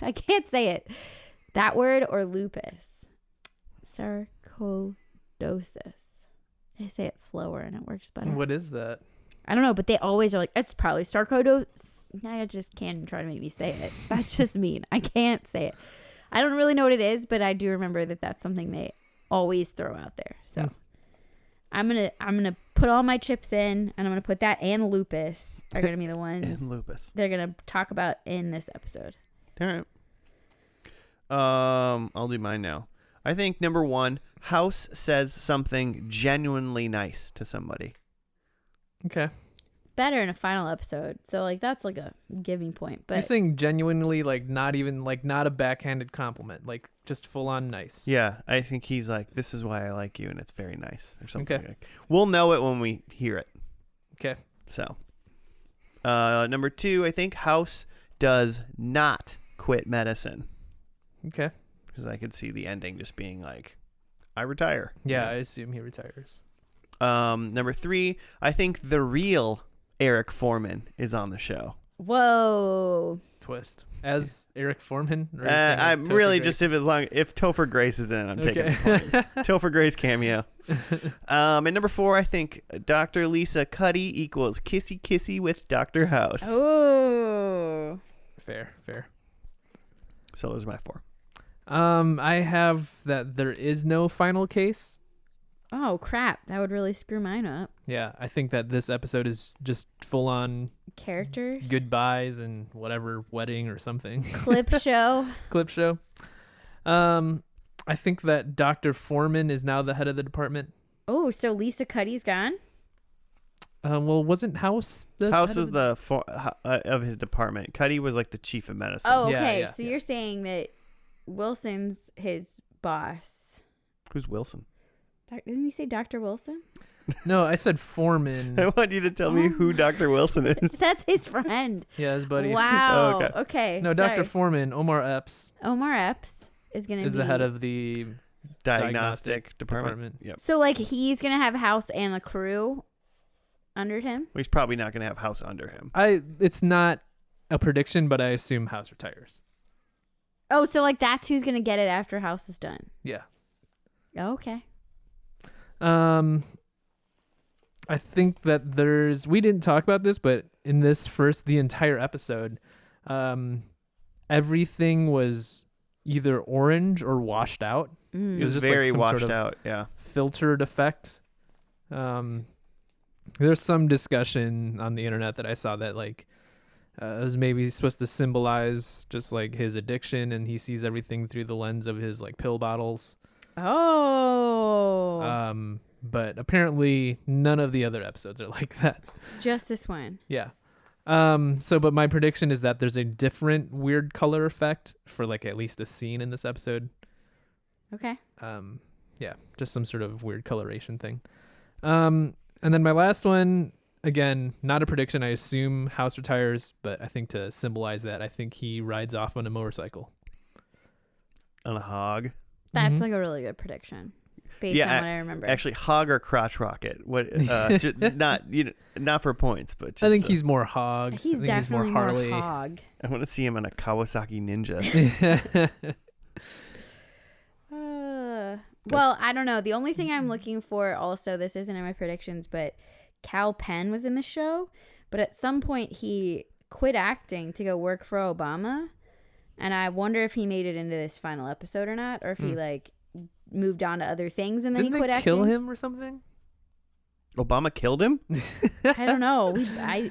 C: I can't say it, that word, or lupus. Sarcoidosis. I say it slower and it works better.
B: What is that?
C: I don't know, but they always are like, it's probably sarcoidosis. I just can't try to make me say it. That's just mean. I can't say it. I don't really know what it is, but I do remember that that's something they always throw out there. So I'm gonna put all my chips in, and I'm gonna put that and lupus are gonna be the ones
A: And lupus.
C: they're gonna talk about in this episode.
A: All right. I'll do mine now. I think number 1, House says something genuinely nice to somebody.
B: Okay.
C: Better in a final episode, so like that's like a giving point.
B: You're
C: But
B: saying genuinely, like not even like not a backhanded compliment, like just full on nice.
A: Yeah, I think he's like, this is why I like you, and it's very nice, or something.
B: Okay.
A: Like. We'll know it when we hear it.
B: Okay.
A: So, number 2, I think House does not quit medicine,
B: Okay.
A: because I could see the ending just being like, I retire.
B: Yeah, I assume he retires.
A: Number 3, I think the real Eric Foreman is on the show.
C: whoa,
B: Twist as Eric Foreman. Or is it like
A: I'm
B: Topher
A: really
B: Grace?
A: just if Topher Grace is in, I'm taking the point. Topher Grace cameo. And number 4, I think Dr. Lisa Cuddy equals kissy kissy with Dr. House.
C: oh,
B: Fair.
A: So those are my 4.
B: I have that there is no final case.
C: oh crap! That would really screw mine up.
B: Yeah, I think that this episode is just full on
C: Characters,
B: goodbyes and whatever wedding or something.
C: clip show.
B: Clip show. I think that Dr. Foreman is now the head of the department.
C: Oh, so Lisa Cuddy's gone?
B: Well, wasn't House the
A: House
B: head
A: was
B: of
A: of his department. Cuddy was like the chief of medicine.
C: Oh,
B: Yeah,
C: okay.
B: yeah,
C: So
B: yeah.
C: you're saying that Wilson's his boss.
A: Who's Wilson?
C: Didn't you say Dr. Wilson?
B: No, I said
A: I
B: Foreman.
A: want you to tell me who Dr. Wilson is.
C: That's his friend.
B: Yeah, his buddy.
C: Wow.
A: Oh,
C: okay.
B: No, Dr.
C: sorry.
B: Foreman, Omar Epps,
C: Omar Epps is going to
B: is
C: be
B: the head of the
A: Diagnostic department.
B: department.
A: Yep.
C: So like he's going to have House and a crew under him?
A: Well, he's probably not going to have House under him.
B: It's not a prediction, but I assume House retires.
C: Oh, so like that's who's going to get it after House is done.
B: Yeah.
C: Okay.
B: I think that we didn't talk about this, but in the entire episode, everything was either orange or washed out.
A: He
C: Mm.
A: was
B: just like
A: very
B: some
A: washed
B: sort of-
A: out. Yeah.
B: Filtered effect. There's some discussion on the internet that I saw that like it was maybe supposed to symbolize just like his addiction, and he sees everything through the lens of his like pill bottles.
C: Oh.
B: But apparently none of the other episodes are like that.
C: Just this one.
B: Yeah. But my prediction is that there's a different weird color effect for like at least a scene in this episode.
C: Okay.
B: Yeah, just some sort of weird coloration thing. And then my last one, again, not a prediction. I assume House retires, but I think to symbolize that, I think he rides off on a motorcycle.
A: On a hog.
C: That's
B: Mhm.
C: like a really good prediction. Based
A: Yeah,
C: on what I remember.
A: Actually, hog or crotch rocket. What? Not not for points, but just,
B: I think he's more hog.
C: he's
B: I think
C: definitely
B: he's more Harley.
C: more hog.
A: I want to see him on a Kawasaki Ninja.
C: Well, I don't know. The only thing I'm looking for also, this isn't in my predictions, but Cal Penn was in the show, but at some point he quit acting to go work for Obama, and I wonder if he made it into this final episode or not, or if he like moved on to other things and then
B: Didn't
C: he quit
B: they
C: acting.
B: kill him or something?
A: Obama killed him?
C: I don't know.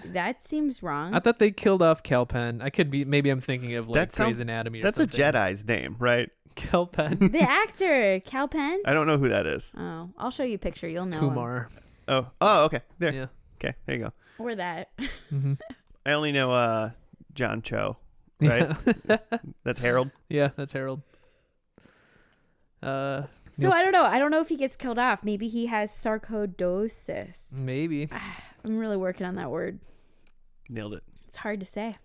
C: That seems wrong.
B: I thought they killed off Cal Penn. I could be. Maybe I'm thinking of like
A: That sounds-
B: Grey's Anatomy. Or
A: That's
B: something.
A: a Jedi's name, right?
B: Cal Penn.
C: The actor Cal Penn.
A: I don't know who that is.
C: Oh, I'll show you a picture. You'll
B: It's
C: know him.
B: Kumar.
A: Oh, okay. There.
B: Yeah.
A: Okay, there you go.
C: Or that.
B: Mm-hmm.
A: I only know John Cho, right?
B: Yeah.
A: That's Harold.
B: Yeah, that's Harold.
C: So I don't know. I don't know if he gets killed off. Maybe he has sarcoidosis.
B: Maybe.
C: I'm really working on that word.
A: Nailed it.
C: It's hard to say.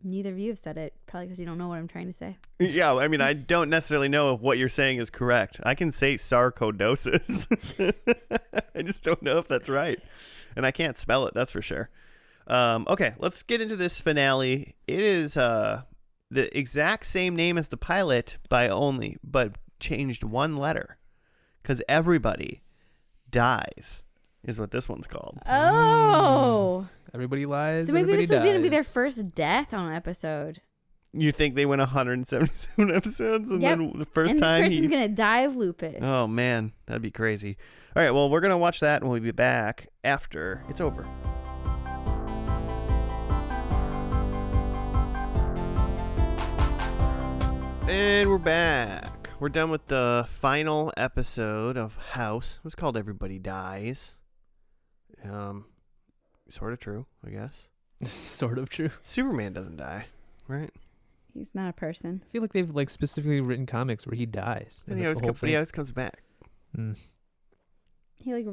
C: Neither of you have said it, probably because you don't know what I'm trying to say.
A: Yeah, I mean, I don't necessarily know if what you're saying is correct. I can say sarcoidosis. I just don't know if that's right. And I can't spell it, that's for sure. Okay, let's get into this finale. It is the exact same name as the pilot but changed one letter. Because everybody dies is what this one's called.
C: Oh.
B: Everybody lies.
C: So maybe
B: everybody
C: this was going to be their
B: dies.
C: first death on an episode.
A: You think they went 177 episodes and
C: Yep.
A: then the first
C: And this
A: time
C: person's going to die of lupus.
A: Oh man, that'd be crazy. All right, well, we're going to watch that and we'll be back after it's over. And we're back. We're done with the final episode of House. It was called Everybody Dies. Sort of true, I guess.
B: Sort of true.
A: Superman doesn't die, right?
C: He's not a person.
B: I feel like they've like specifically written comics where he dies.
A: And
B: that's
A: he
B: the whole thing.
A: always comes back.
B: Mm.
C: He like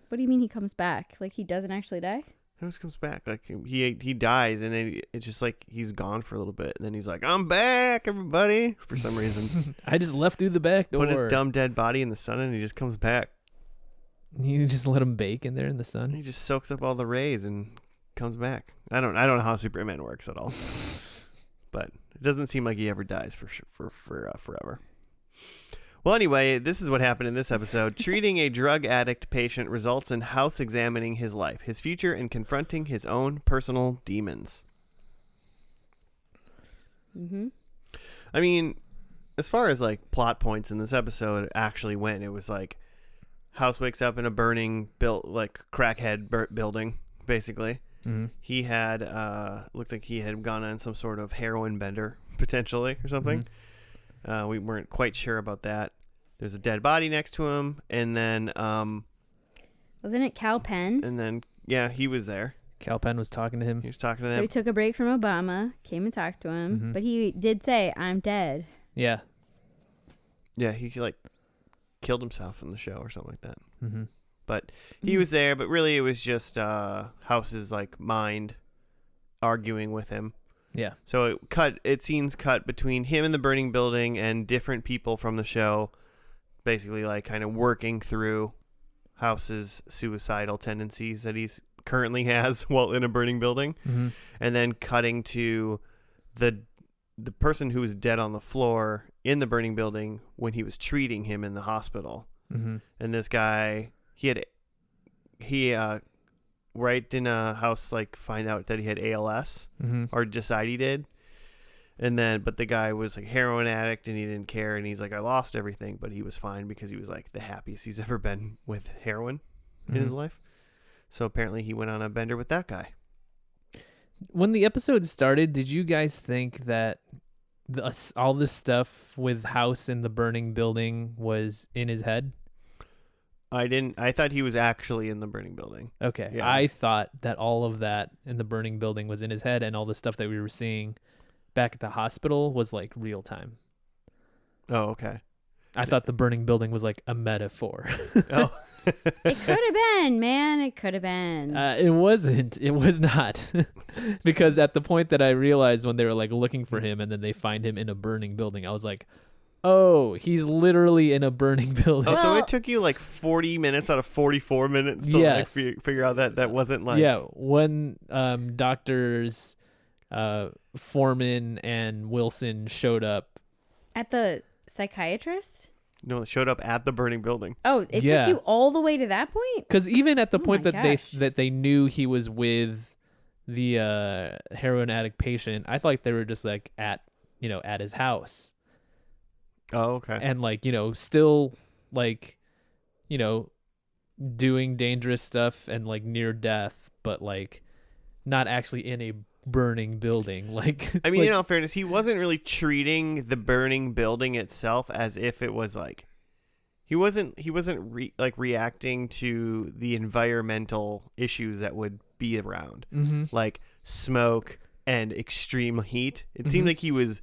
C: what do you mean he comes back? Like he doesn't actually die?
A: He always comes back. Like he dies, and then it's just like he's gone for a little bit, and then he's like, "I'm back, everybody!" For some reason,
B: I just left through the back door.
A: put his dumb dead body in the sun, and he just comes back.
B: You just let him bake in there in the sun.
A: He just soaks up all the rays and comes back. I don't know how Superman works at all, but it doesn't seem like he ever dies for forever. Well, anyway, this is what happened in this episode. Treating a drug addict patient results in House examining his life, his future, and confronting his own personal demons.
C: Mm-hmm.
A: I mean, as far as like plot points in this episode actually went, it was like House wakes up in a burning crackhead building, basically.
B: Mm-hmm.
A: He had looked like he had gone on some sort of heroin bender potentially or something.
B: Mm-hmm.
A: We weren't quite sure about that. There's a dead body next to him, and then
C: Wasn't it Cal Penn?
A: Yeah, he was there.
B: Cal Penn was talking to him.
A: He was talking to
C: So
A: them.
C: he took a break from Obama, came and talked to him,
B: Mhm.
C: but he did say, "I'm dead."
B: Yeah.
A: Yeah, he like killed himself in the show or something like that.
B: Mm-hmm.
A: But he was there, but really it was just House's like mind arguing with him.
B: Yeah.
A: So scenes cut between him in the burning building and different people from the show, basically like kind of working through House's suicidal tendencies that he's currently has while in a burning building,
B: Mm-hmm.
A: and then cutting to the person who was dead on the floor in the burning building when he was treating him in the hospital.
B: Mm-hmm.
A: And this guy, he right in a House like find out that he had ALS
B: Mm-hmm.
A: or decide he did, and then but the guy was like heroin addict and he didn't care, and he's like, I lost everything, but he was fine because he was like the happiest he's ever been with heroin in his life. So apparently he went on a bender with that guy.
B: When the episode started, did you guys think that all this stuff with House in the burning building was in his head?
A: I thought he was actually in the burning building.
B: Okay.
A: Yeah.
B: I thought that all of that in the burning building was in his head, and all the stuff that we were seeing back at the hospital was like real time.
A: Oh, okay.
B: I thought the burning building was like a metaphor.
A: Oh.
C: It could have been, man. It could have been.
B: It wasn't. It was not. Because at the point that I realized when they were like looking for him and then they find him in a burning building, I was like, oh, he's literally in a burning building.
A: Oh, so
C: Well-
A: it took you like 40 minutes out of 44 minutes to
B: Yes.
A: like figure out that wasn't like
B: Yeah, when doctors Foreman and Wilson showed up.
C: At the psychiatrist?
A: No, it showed up at the burning building.
C: Oh, it
B: Yeah.
C: took you all the way to that point?
B: Because even at the
C: Oh
B: point
C: my
B: that
C: gosh.
B: they knew he was with the heroin addict patient, I thought they were just like at his house.
A: Oh, okay.
B: And like, still like, doing dangerous stuff and like near death, but like not actually in a burning building. Like,
A: I mean,
B: like,
A: in all fairness, he wasn't really treating the burning building itself as if it was like he wasn't reacting to the environmental issues that would be around,
B: mhm.
A: like smoke and extreme heat. It seemed
B: Mhm.
A: like he was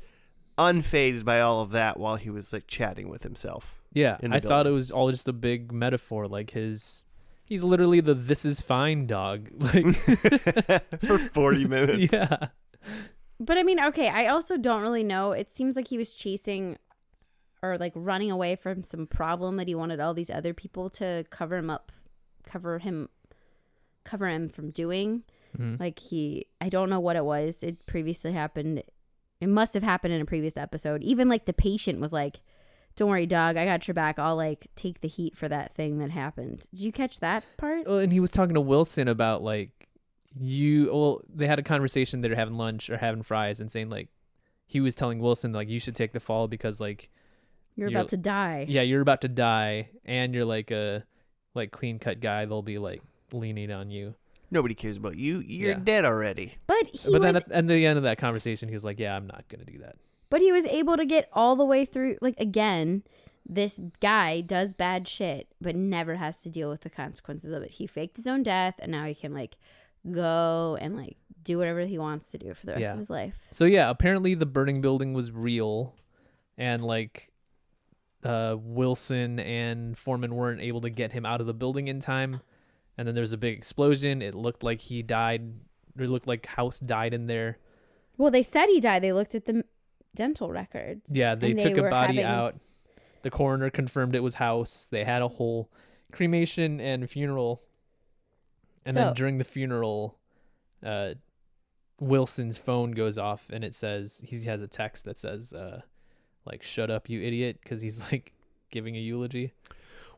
A: unfazed by all of that while he was like chatting with himself.
B: Yeah,
A: in the
B: I thought it
A: building.
B: was all just a big metaphor. Like he's literally the "this is fine" dog. Like
A: For 40 minutes.
B: yeah,
C: But I mean, okay, I also don't really know. It seems like he was chasing or like running away from some problem that he wanted all these other people to cover him from doing.
B: Mhm.
C: Like I don't know what it was. It previously happened. It must have happened in a previous episode. Even like the patient was like don't worry, dog, I got your back. I'll like take the heat for that thing that happened. Did you catch that part?
B: And he was talking to Wilson about like they had a conversation. They're having lunch or having fries and saying like, he was telling Wilson like, you should take the fall because like
C: You're about to die.
B: Yeah, you're about to die, and you're like a like clean cut guy. They'll be like leaning on you.
A: Nobody cares about you. You're dead already.
C: But
B: then at the end of that conversation, he was like, "Yeah, I'm not gonna do that."
C: But he was able to get all the way through. Like, again, this guy does bad shit, but never has to deal with the consequences of it. He faked his own death, and now he can like go and like do whatever he wants to do for the rest of his life.
B: So yeah, apparently the burning building was real, and like Wilson and Foreman weren't able to get him out of the building in time, and then there's a big explosion. It looked like he died. It looked like House died in there.
C: Well, they said he died. They looked at the dental records.
B: Yeah, they took a body out. The coroner confirmed it was House. They had a whole cremation and funeral, and then during the funeral, Wilson's phone goes off, and it says he has a text that says like, "Shut up, you idiot," because he's like giving a eulogy.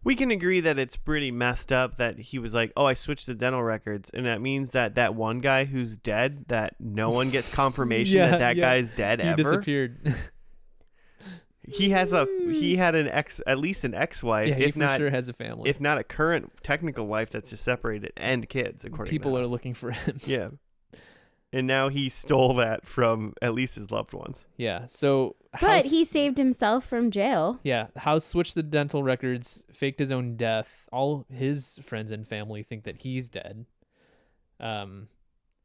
A: We can agree that it's pretty messed up that he was like, "Oh, I switched the dental records," and that means that one guy who's dead, that no one gets confirmation that guy's dead
B: he
A: ever.
B: Disappeared.
A: He had at least an ex-wife,
B: Yeah, he
A: if
B: for
A: not
B: sure has a family.
A: if not a current technical wife that's just separated, and kids. According
B: People
A: to
B: are
A: House.
B: looking for him.
A: Yeah, and now he stole that from at least his loved ones.
B: Yeah. So,
C: But he saved himself from jail.
B: Yeah, House switched the dental records, faked his own death. All his friends and family think that he's dead. And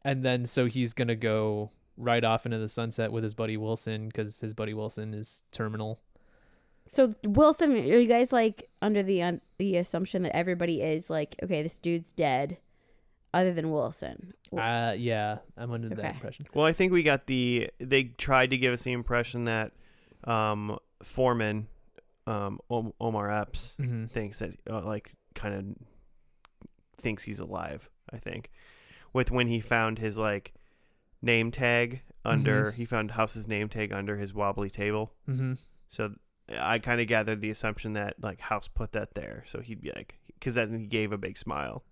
B: then so he's gonna go right off into the sunset with his buddy Wilson because his buddy Wilson is terminal.
C: So Wilson, are you guys like under the assumption that everybody is like, okay, this dude's dead, other than Wilson?
B: Yeah, I'm under that impression.
A: Well, I think we got they tried to give us the impression that Foreman, Omar Epps, thinks that like kind of thinks he's alive. I think with when he found his like name tag under he found House's name tag under his wobbly table. So I kind of gathered the assumption that like House put that there, so he'd be like, because then he gave a big smile.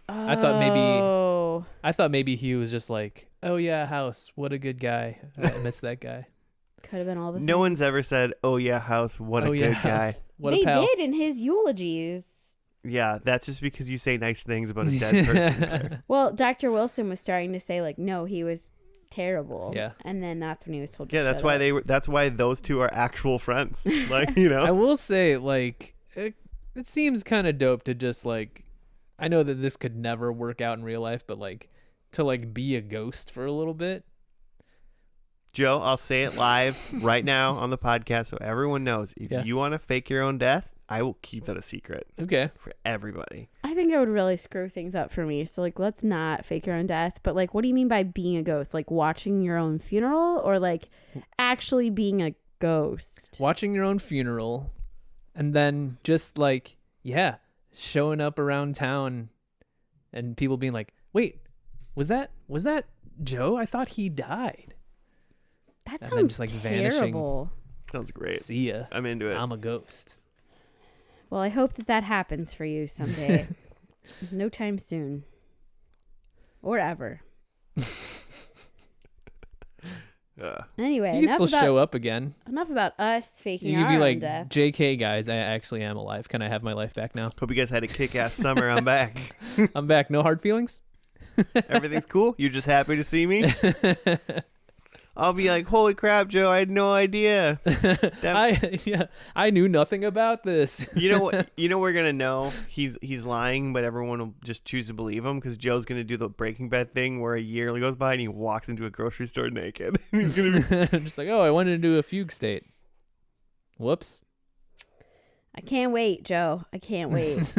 B: I thought maybe he was just like, "Oh yeah, House, what a good guy. I miss that guy."
C: Could have been all the.
A: No one's ever said, "Oh yeah, House, what a good guy."
B: What
C: they
B: a pal.
C: did in his eulogies.
A: Yeah, that's just because you say nice things about a dead person. Claire.
C: Well, Dr. Wilson was starting to say like, no, he was terrible.
B: Yeah.
C: And then that's when he was told to
A: Yeah, that's
C: shut
A: why
C: up.
A: that's why those two are actual friends. Like, you know.
B: I will say, like, it seems kind of dope to just like, I know that this could never work out in real life, but like to like be a ghost for a little bit.
A: Joe, I'll say it live right now on the podcast so everyone knows. If you want to fake your own death, I will keep that a secret.
B: Okay.
A: For everybody.
C: I think it would really screw things up for me. So like, let's not fake your own death. But like, what do you mean by being a ghost? Like watching your own funeral, or like actually being a ghost?
B: Watching your own funeral, and then just like, showing up around town, and people being like, "Wait, was that Joe? I thought he died."
C: That
B: And
C: sounds
B: then just, like,
C: terrible.
A: Sounds great.
B: See ya.
A: I'm into it.
B: I'm a ghost.
C: Well, I hope that happens for you someday. No time soon. Or ever. Anyway,
B: You can still show up again.
C: Enough about us faking
B: You could
C: our
B: be
C: own
B: like,
C: death.
B: "JK, guys, I actually am alive. Can I have my life back now?
A: Hope you guys had a kick-ass summer. I'm back.
B: I'm back. No hard feelings."
A: Everything's cool? You're just happy to see me? I'll be like, "Holy crap, Joe, I had no idea."
B: I knew nothing about this.
A: You know what? You know we're gonna know he's lying, but everyone will just choose to believe him because Joe's gonna do the Breaking Bad thing where a year goes by and he walks into a grocery store naked. He's gonna be
B: just like, "Oh, I wanted to do a fugue state. Whoops."
C: I can't wait, Joe. I can't wait.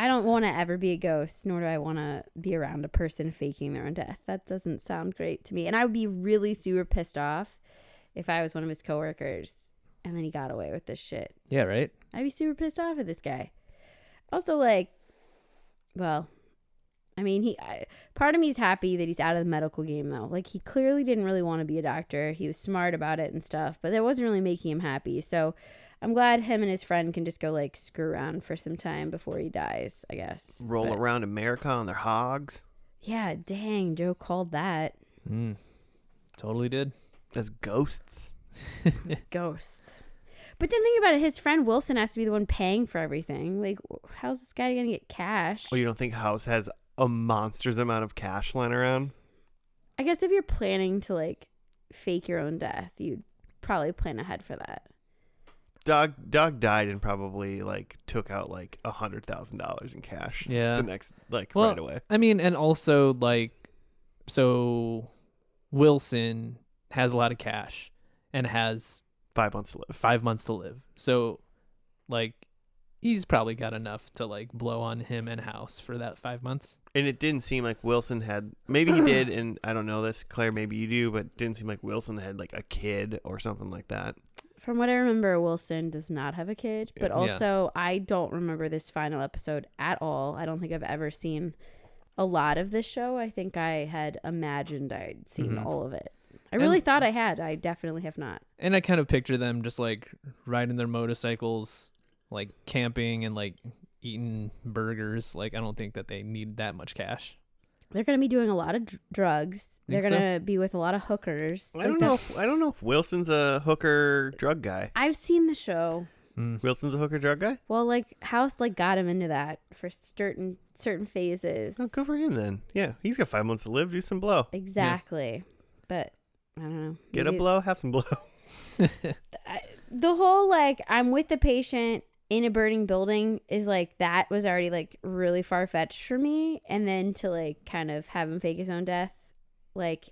C: I don't want to ever be a ghost, nor do I want to be around a person faking their own death. That doesn't sound great to me. And I would be really super pissed off if I was one of his coworkers and then he got away with this shit.
B: Yeah, right?
C: I'd be super pissed off at this guy. Also, like, well, I mean, part of me is happy that he's out of the medical game, though. Like, he clearly didn't really want to be a doctor. He was smart about it and stuff, but that wasn't really making him happy. So I'm glad him and his friend can just go like screw around for some time before he dies, I guess.
A: Roll
C: But,
A: around America on their hogs.
C: yeah, dang, Joe called that.
B: Totally did.
A: As ghosts.
C: It's ghosts. But then think about it, his friend Wilson has to be the one paying for everything. Like, how's this guy gonna get cash?
A: Well, you don't think House has a monstrous amount of cash lying around?
C: I guess if you're planning to like fake your own death, you'd probably plan ahead for that.
A: Doug died and probably like took out like $100,000 in cash.
B: Yeah.
A: The next
B: Well,
A: right away.
B: I mean, and also like, so Wilson has a lot of cash and has
A: 5 months to live.
B: 5 months to live. So like he's probably got enough to like blow on him and House for that 5 months.
A: And it didn't seem like Wilson had, maybe he did, and I don't know this, Claire, maybe you do, but it didn't seem like Wilson had like a kid or something like that.
C: From what I remember, Wilson does not have a kid, but
A: Yeah.
C: also I don't remember this final episode at all. I don't think I've ever seen a lot of this show. I think I had imagined I'd seen all of it. I really thought I had. I definitely have not.
B: And I kind of picture them just like riding their motorcycles, like camping and like eating burgers. Like I don't think that they need that much cash.
C: They're going to be doing a lot of drugs. They're
B: Think
C: going to be with a lot of hookers.
A: I don't know if Wilson's a hooker drug guy.
C: I've seen the show.
A: Wilson's a hooker drug guy?
C: Well, like House like got him into that for certain phases.
A: Oh, good for him then. Yeah, he's got 5 months to live. Do some blow.
C: Exactly. But I don't know.
A: Get a
C: Maybe-
A: blow, have some blow.
C: The whole like I'm with the patient in a burning building is like that was already like really far fetched for me, and then to like kind of have him fake his own death, like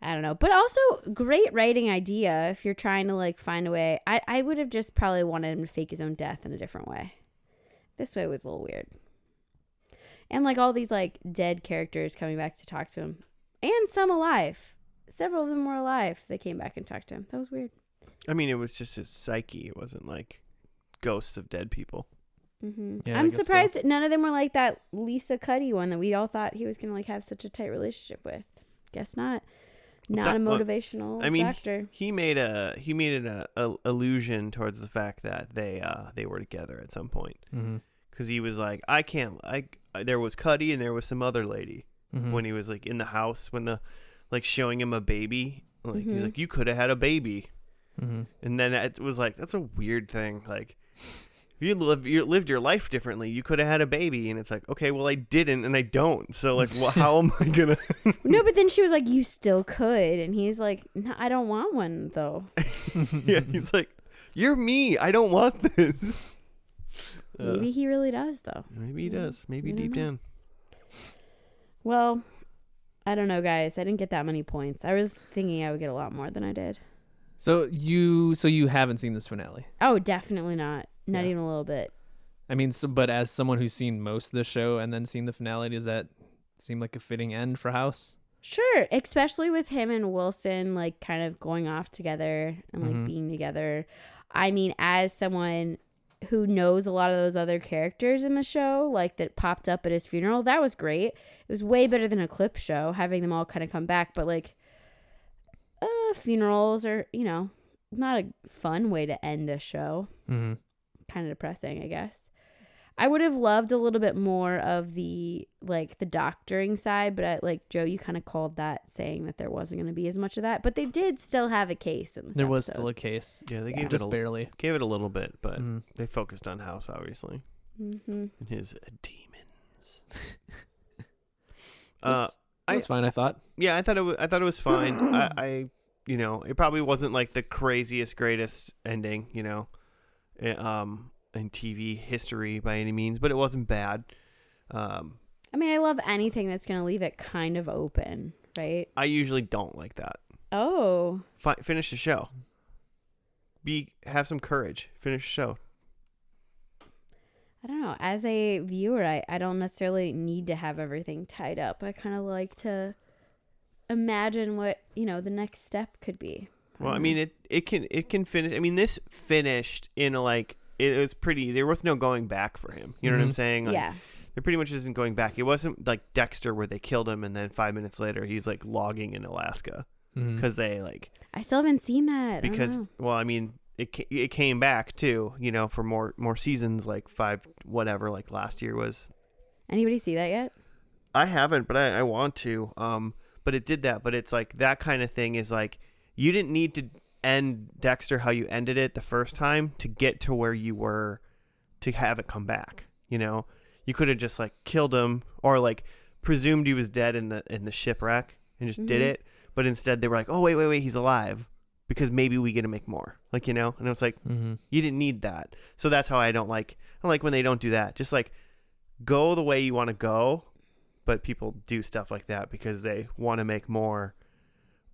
C: I don't know. But also great writing idea if you're trying to like find a way. I would have just probably wanted him to fake his own death in a different way. This way was a little weird. And like all these like dead characters coming back to talk to him, and some alive. Several of them were alive. They came back and talked to him. That was weird.
A: I mean, it was just his psyche. It wasn't like ghosts of dead people.
C: Mm-hmm.
B: Yeah, I
C: I'm
B: guess so.
C: surprised that none of them were like that Lisa Cuddy one that we all thought he was gonna like have such a tight relationship with. Guess not.
A: What's
C: Not
A: that?
C: a
A: Well,
C: motivational
A: I mean,
C: doctor.
A: he made an allusion towards the fact that they were together at some point. Because he was like, there was Cuddy and there was some other lady when he was like in the house when the like showing him a baby. Like he's like, you could have had a baby. And then it was like, that's a weird thing. Like if you lived your life differently, you could have had a baby. And it's like, okay, well I didn't and I don't. So like, how am I gonna?
C: No, but then she was like, you still could, and he's like, no, I don't want one though.
A: Yeah, he's like, you're me. I don't want this.
C: Maybe he really does though.
A: Maybe he does. Maybe
C: We don't
A: deep
C: know.
A: down.
C: Well, I don't know, guys. I didn't get that many points. I was thinking I would get a lot more than I did.
B: So you haven't seen this finale?
C: Oh, definitely not. Not
B: Yeah.
C: even a little bit.
B: I mean, but as someone who's seen most of the show and then seen the finale, does that seem like a fitting end for House?
C: Sure, especially with him and Wilson like kind of going off together and like being together. I mean, as someone who knows a lot of those other characters in the show, like that popped up at his funeral, that was great. It was way better than a clip show, having them all kind of come back. But like, funerals are, not a fun way to end a show. Kind of depressing, I guess. I would have loved a little bit more of the doctoring side, but like Joe, you kind of called that, saying that there wasn't going to be as much of that, but they did still have a case in this
B: There was
C: episode.
B: still a case.
A: Yeah, they
B: Just barely.
A: gave it a little bit, but they focused on House obviously and his demons.
B: It was fine, I thought.
A: Yeah, I thought it was fine. I it probably wasn't like the craziest, greatest ending, in TV history by any means, but it wasn't bad.
C: I mean, I love anything that's going to leave it kind of open, right?
A: I usually don't like that.
C: Oh,
A: Finish the show. Have some courage. Finish the show.
C: I don't know. As a viewer, I don't necessarily need to have everything tied up. I kind of like to imagine what, the next step could be.
A: Well, I mean, it can finish. I mean, this finished in it was pretty. There was no going back for him. You know what I'm saying? Like,
C: Yeah.
A: There pretty much isn't going back. It wasn't like Dexter where they killed him and then 5 minutes later he's like logging in Alaska because they like
C: I still haven't seen that. I don't
A: because
C: know.
A: well, I mean, it came back too, for more seasons, like 5 whatever, like last year was.
C: Anybody see that yet?
A: I haven't, but I want to. But it did that. But it's like that kind of thing is like you didn't need to end Dexter how you ended it the first time to get to where you were to have it come back. You could have just like killed him or like presumed he was dead in the shipwreck and just did it. But instead they were like, oh wait, he's alive because maybe we get to make more. Like, and it's like you didn't need that. So that's how I don't like when they don't do that. Just like go the way you want to go. But people do stuff like that because they want to make more,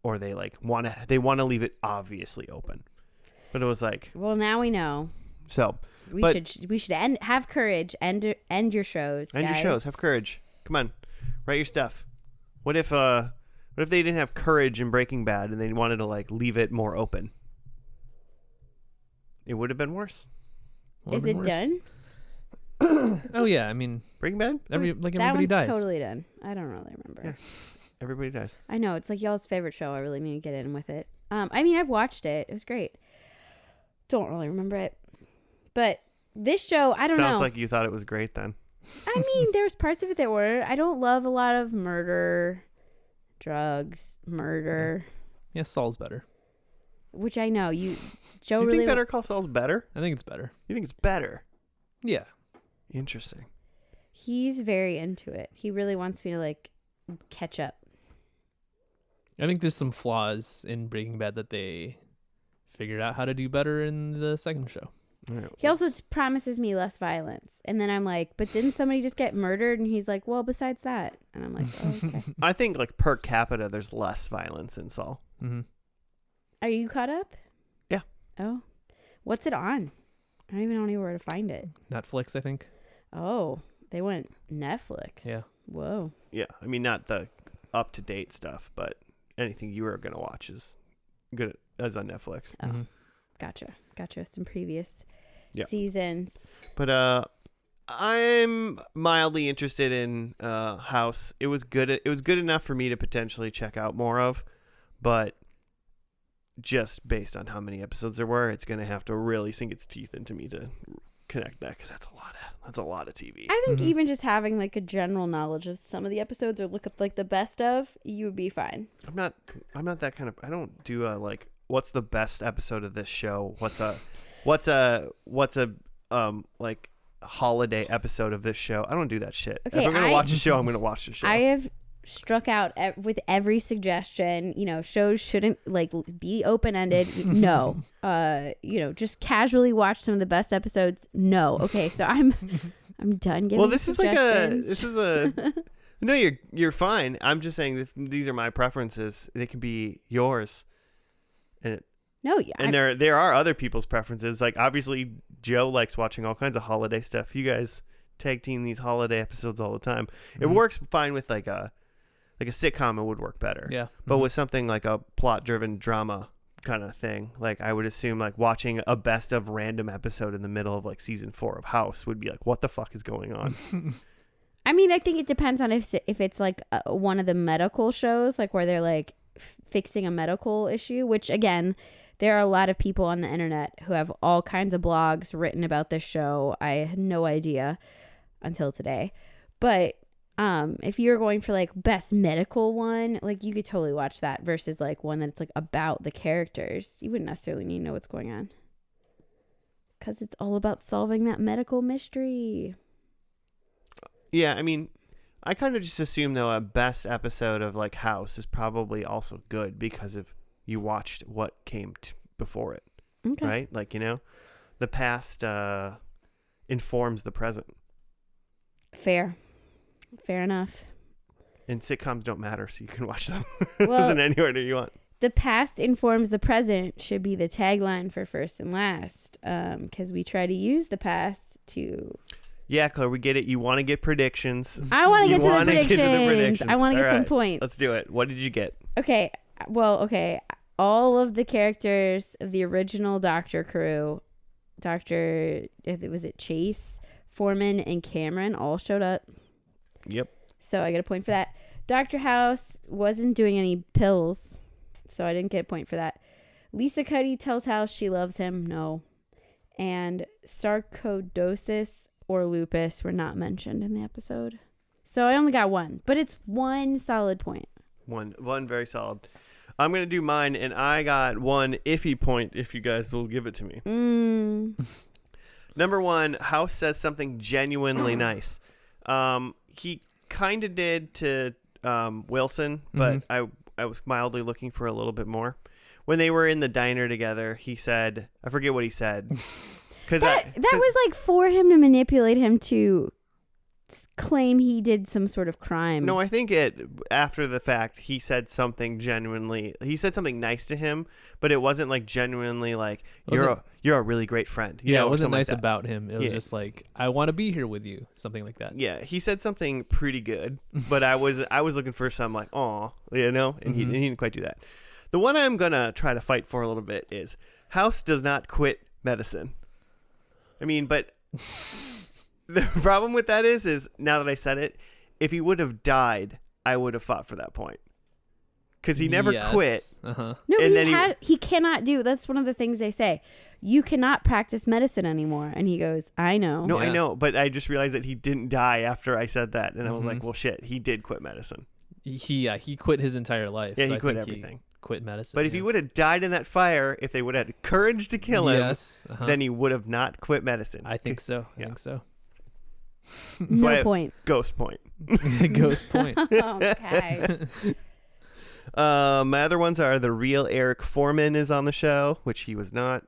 A: or they want to leave it obviously open. But it was like,
C: well, now we know.
A: So
C: we should have courage. End your shows.
A: End
C: guys.
A: your shows. Have courage. Come on, write your stuff. What if they didn't have courage in Breaking Bad and they wanted to like leave it more open? It would have been worse.
C: Is it done?
B: Oh yeah, I mean
A: Breaking Bad.
B: Everybody
C: that one's
B: dies.
C: Totally done. I don't really remember.
A: Yeah. Everybody dies.
C: I know it's like y'all's favorite show. I really need to get in with it. I mean, I've watched it. It was great. Don't really remember it, but this show, I don't know.
A: Sounds like you thought it was great then.
C: I mean, there's parts of it that were. I don't love a lot of murder, drugs, murder.
B: Yeah, Saul's better.
C: Which I know Joe
A: You
C: really.
A: think Better Call Saul's better?
B: I think it's better.
A: You think it's better?
B: Yeah.
A: Interesting.
C: He's very into it. He really wants me to like catch up.
B: I think there's some flaws in Breaking Bad that they figured out how to do better in the second show.
C: He also promises me less violence. And then I'm like, but didn't somebody just get murdered? And he's like, well, besides that. And I'm like, oh, okay.
A: I think like per capita, there's less violence in Saul.
B: Mm-hmm.
C: Are you caught up?
A: Yeah.
C: Oh, what's it on? I don't even know where to find it.
B: Netflix, I think.
C: Oh, they went Netflix.
B: Yeah.
C: Whoa.
A: Yeah. I mean, not the up-to-date stuff, but anything you were going to watch is good as on Netflix.
C: Oh,
B: Mm-hmm.
C: Gotcha. Some previous
A: Yeah.
C: seasons.
A: But I'm mildly interested in House. It was good. It was good enough for me to potentially check out more of, but just based on how many episodes there were, it's going to have to really sink its teeth into me to connect that, because that's a lot of TV.
C: I think even just having like a general knowledge of some of the episodes or look up like the best of, you would be fine.
A: I'm not that kind of. I don't do like what's the best episode of this show. What's a like holiday episode of this show. I don't do that shit.
C: Okay,
A: if I'm gonna watch a show, I'm gonna watch the show.
C: I have struck out with every suggestion. Shows shouldn't like be open ended. No. Just casually watch some of the best episodes. No. Okay, so I'm done giving.
A: Well, this is
C: suggestions.
A: No, you're fine. I'm just saying these are my preferences. They can be yours. And there are other people's preferences. Like obviously Joe likes watching all kinds of holiday stuff. You guys tag team these holiday episodes all the time. It works fine with like a sitcom. It would work better.
B: Yeah.
A: But with something like a plot driven drama kind of thing, like I would assume like watching a best of random episode in the middle of like season 4 of House would be like, what the fuck is going on?
C: I mean, I think it depends on if it's like one of the medical shows, like where they're like fixing a medical issue, which again, there are a lot of people on the internet who have all kinds of blogs written about this show. I had no idea until today. But if you're going for like best medical one, like you could totally watch that versus like one that's like about the characters. You wouldn't necessarily need to know what's going on because it's all about solving that medical mystery.
A: Yeah, I mean, I kind of just assume though a best episode of like House is probably also good because of you watched what came before it,
C: Okay.
A: right? Like, the past informs the present.
C: Fair enough.
A: And sitcoms don't matter, so you can watch them
C: Well,
A: in any order you want.
C: The past informs the present should be the tagline for First and Last, because we try to use the past to...
A: Yeah, Claire, we get it. You want to get predictions.
C: I want to
A: You
C: get to the
A: wanna get to the
C: predictions.
A: predictions.
C: I want to
A: All
C: get some
A: right,
C: points.
A: Let's do it. What did you get?
C: Okay. All of the characters of the original Doctor crew, was it Chase, Foreman, and Cameron all showed up.
A: Yep.
C: So I get a point for that. Dr. House wasn't doing any pills, so I didn't get a point for that. Lisa Cuddy tells House she loves him. No. And sarcoidosis or lupus were not mentioned in the episode. So I only got one, but it's one solid point.
A: One very solid. I'm going to do mine, and I got one iffy point if you guys will give it to me. Number one, House says something genuinely nice. He kind of did to Wilson, but I was mildly looking for a little bit more. When they were in the diner together, he said, I forget what he said.
C: That was like for him to manipulate him to claim he did some sort of crime.
A: No, I think after the fact, he said something nice to him, but it wasn't like genuinely like, you're a really great friend.
B: It wasn't nice about him. It was just like, I want to be here with you. Something like that.
A: Yeah, he said something pretty good, but I was looking for some like, aw, and he didn't quite do that. The one I'm going to try to fight for a little bit is House does not quit medicine. I mean, but the problem with that is now that I said it, if he would have died, I would have fought for that point. Because he never quit.
C: No, and he cannot do. That's one of the things they say. You cannot practice medicine anymore. And he goes, I know.
A: No, I know. But I just realized that he didn't die after I said that. And I was like, well, shit, he did quit medicine.
B: He quit his entire life.
A: Yeah, so he quit everything.
B: Quit medicine.
A: But if he would have died in that fire, if they would have had courage to kill him, then he would have not quit medicine.
B: I think so. I think so.
C: No point.
A: Ghost point.
B: Ghost point.
C: Okay.
A: My other ones are the real Eric Foreman is on the show, which he was not.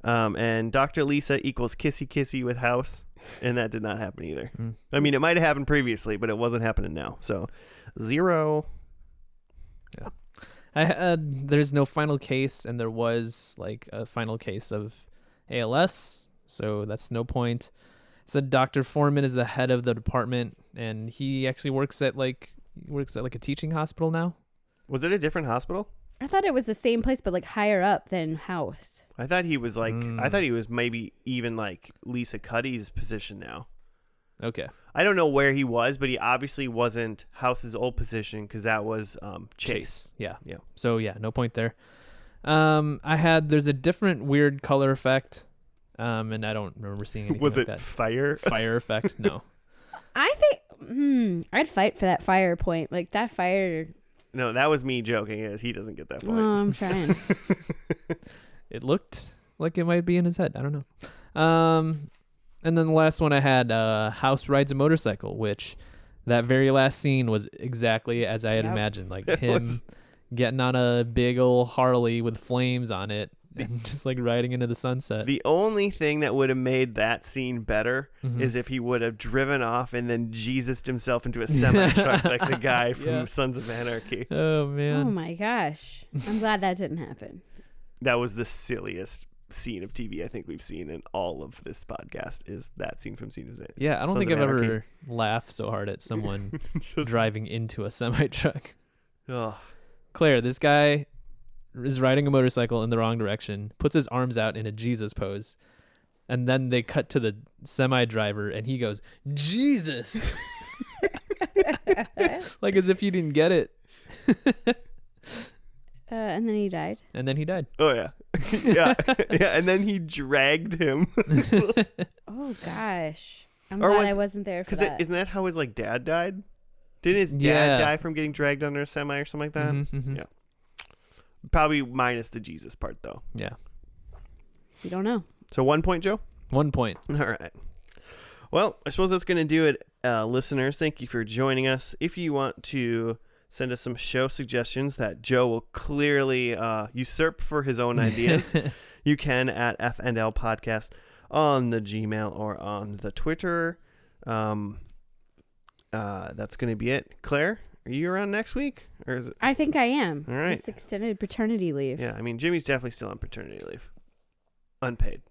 A: And Dr. Lisa equals kissy kissy with House, and that did not happen either. I mean, it might have happened previously, but it wasn't happening now. So 0.
B: Yeah. There's no final case, and there was like a final case of ALS, so that's no point. So Dr. Foreman is the head of the department, and he actually works at like a teaching hospital now.
A: Was it a different hospital?
C: I thought it was the same place, but like higher up than House.
A: I thought he was like, I thought he was maybe even like Lisa Cuddy's position now.
B: Okay.
A: I don't know where he was, but he obviously wasn't House's old position because that was Chase.
B: Yeah.
A: Yeah.
B: So yeah, no point there. There's a different weird color effect, and I don't remember seeing anything
A: was
B: like
A: it
B: that.
A: fire?
B: Fire effect? No.
C: I think I'd fight for that fire point. Like that fire.
A: No, that was me joking. He doesn't get that point.
C: Oh, I'm trying.
B: It looked like it might be in his head. I don't know. And then the last one I had, House rides a motorcycle, which that very last scene was exactly as I had imagined. Like him getting on a big old Harley with flames on it and just like riding into the sunset.
A: The only thing that would have made that scene better is if he would have driven off and then Jesused himself into a semi-truck like the guy from Sons of Anarchy.
B: Oh, man.
C: Oh, my gosh. I'm glad that didn't happen.
A: That was the silliest scene of TV I think we've seen in all of this podcast is that scene from Sons of Anarchy.
B: Yeah, I don't think I've ever laughed so hard at someone driving into a semi-truck.
A: Oh.
B: Claire, this guy is riding a motorcycle in the wrong direction, puts his arms out in a Jesus pose, and then they cut to the semi-driver, and he goes, Jesus! Like as if you didn't get it.
C: And then he died.
B: And then he died.
A: Oh, yeah. Yeah. And then he dragged him.
C: Oh, gosh. I'm glad I wasn't there for that.
A: Isn't that how his dad died? Didn't his dad die from getting dragged under a semi or something like that? Yeah. Probably minus the Jesus part, though.
B: Yeah.
C: You don't know.
A: So 1 point, Joe?
B: 1 point.
A: All right. Well, I suppose that's going to do it, listeners. Thank you for joining us. If you want to send us some show suggestions that Joe will clearly usurp for his own ideas, you can at FNL Podcast on the Gmail or on the Twitter. That's going to be it. Claire, are you around next week? Or is it?
C: I think I am.
A: All right.
C: This extended paternity leave.
A: Yeah, I mean, Jimmy's definitely still on paternity leave. Unpaid.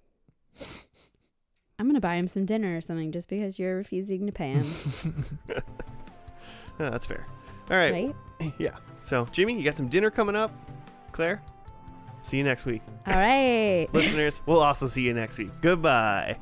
C: I'm going to buy him some dinner or something just because you're refusing to pay him.
A: That's fair. All right.
C: Right?
A: Yeah. So, Jimmy, you got some dinner coming up. Claire, see you next week.
C: All right.
A: Listeners, we'll also see you next week. Goodbye.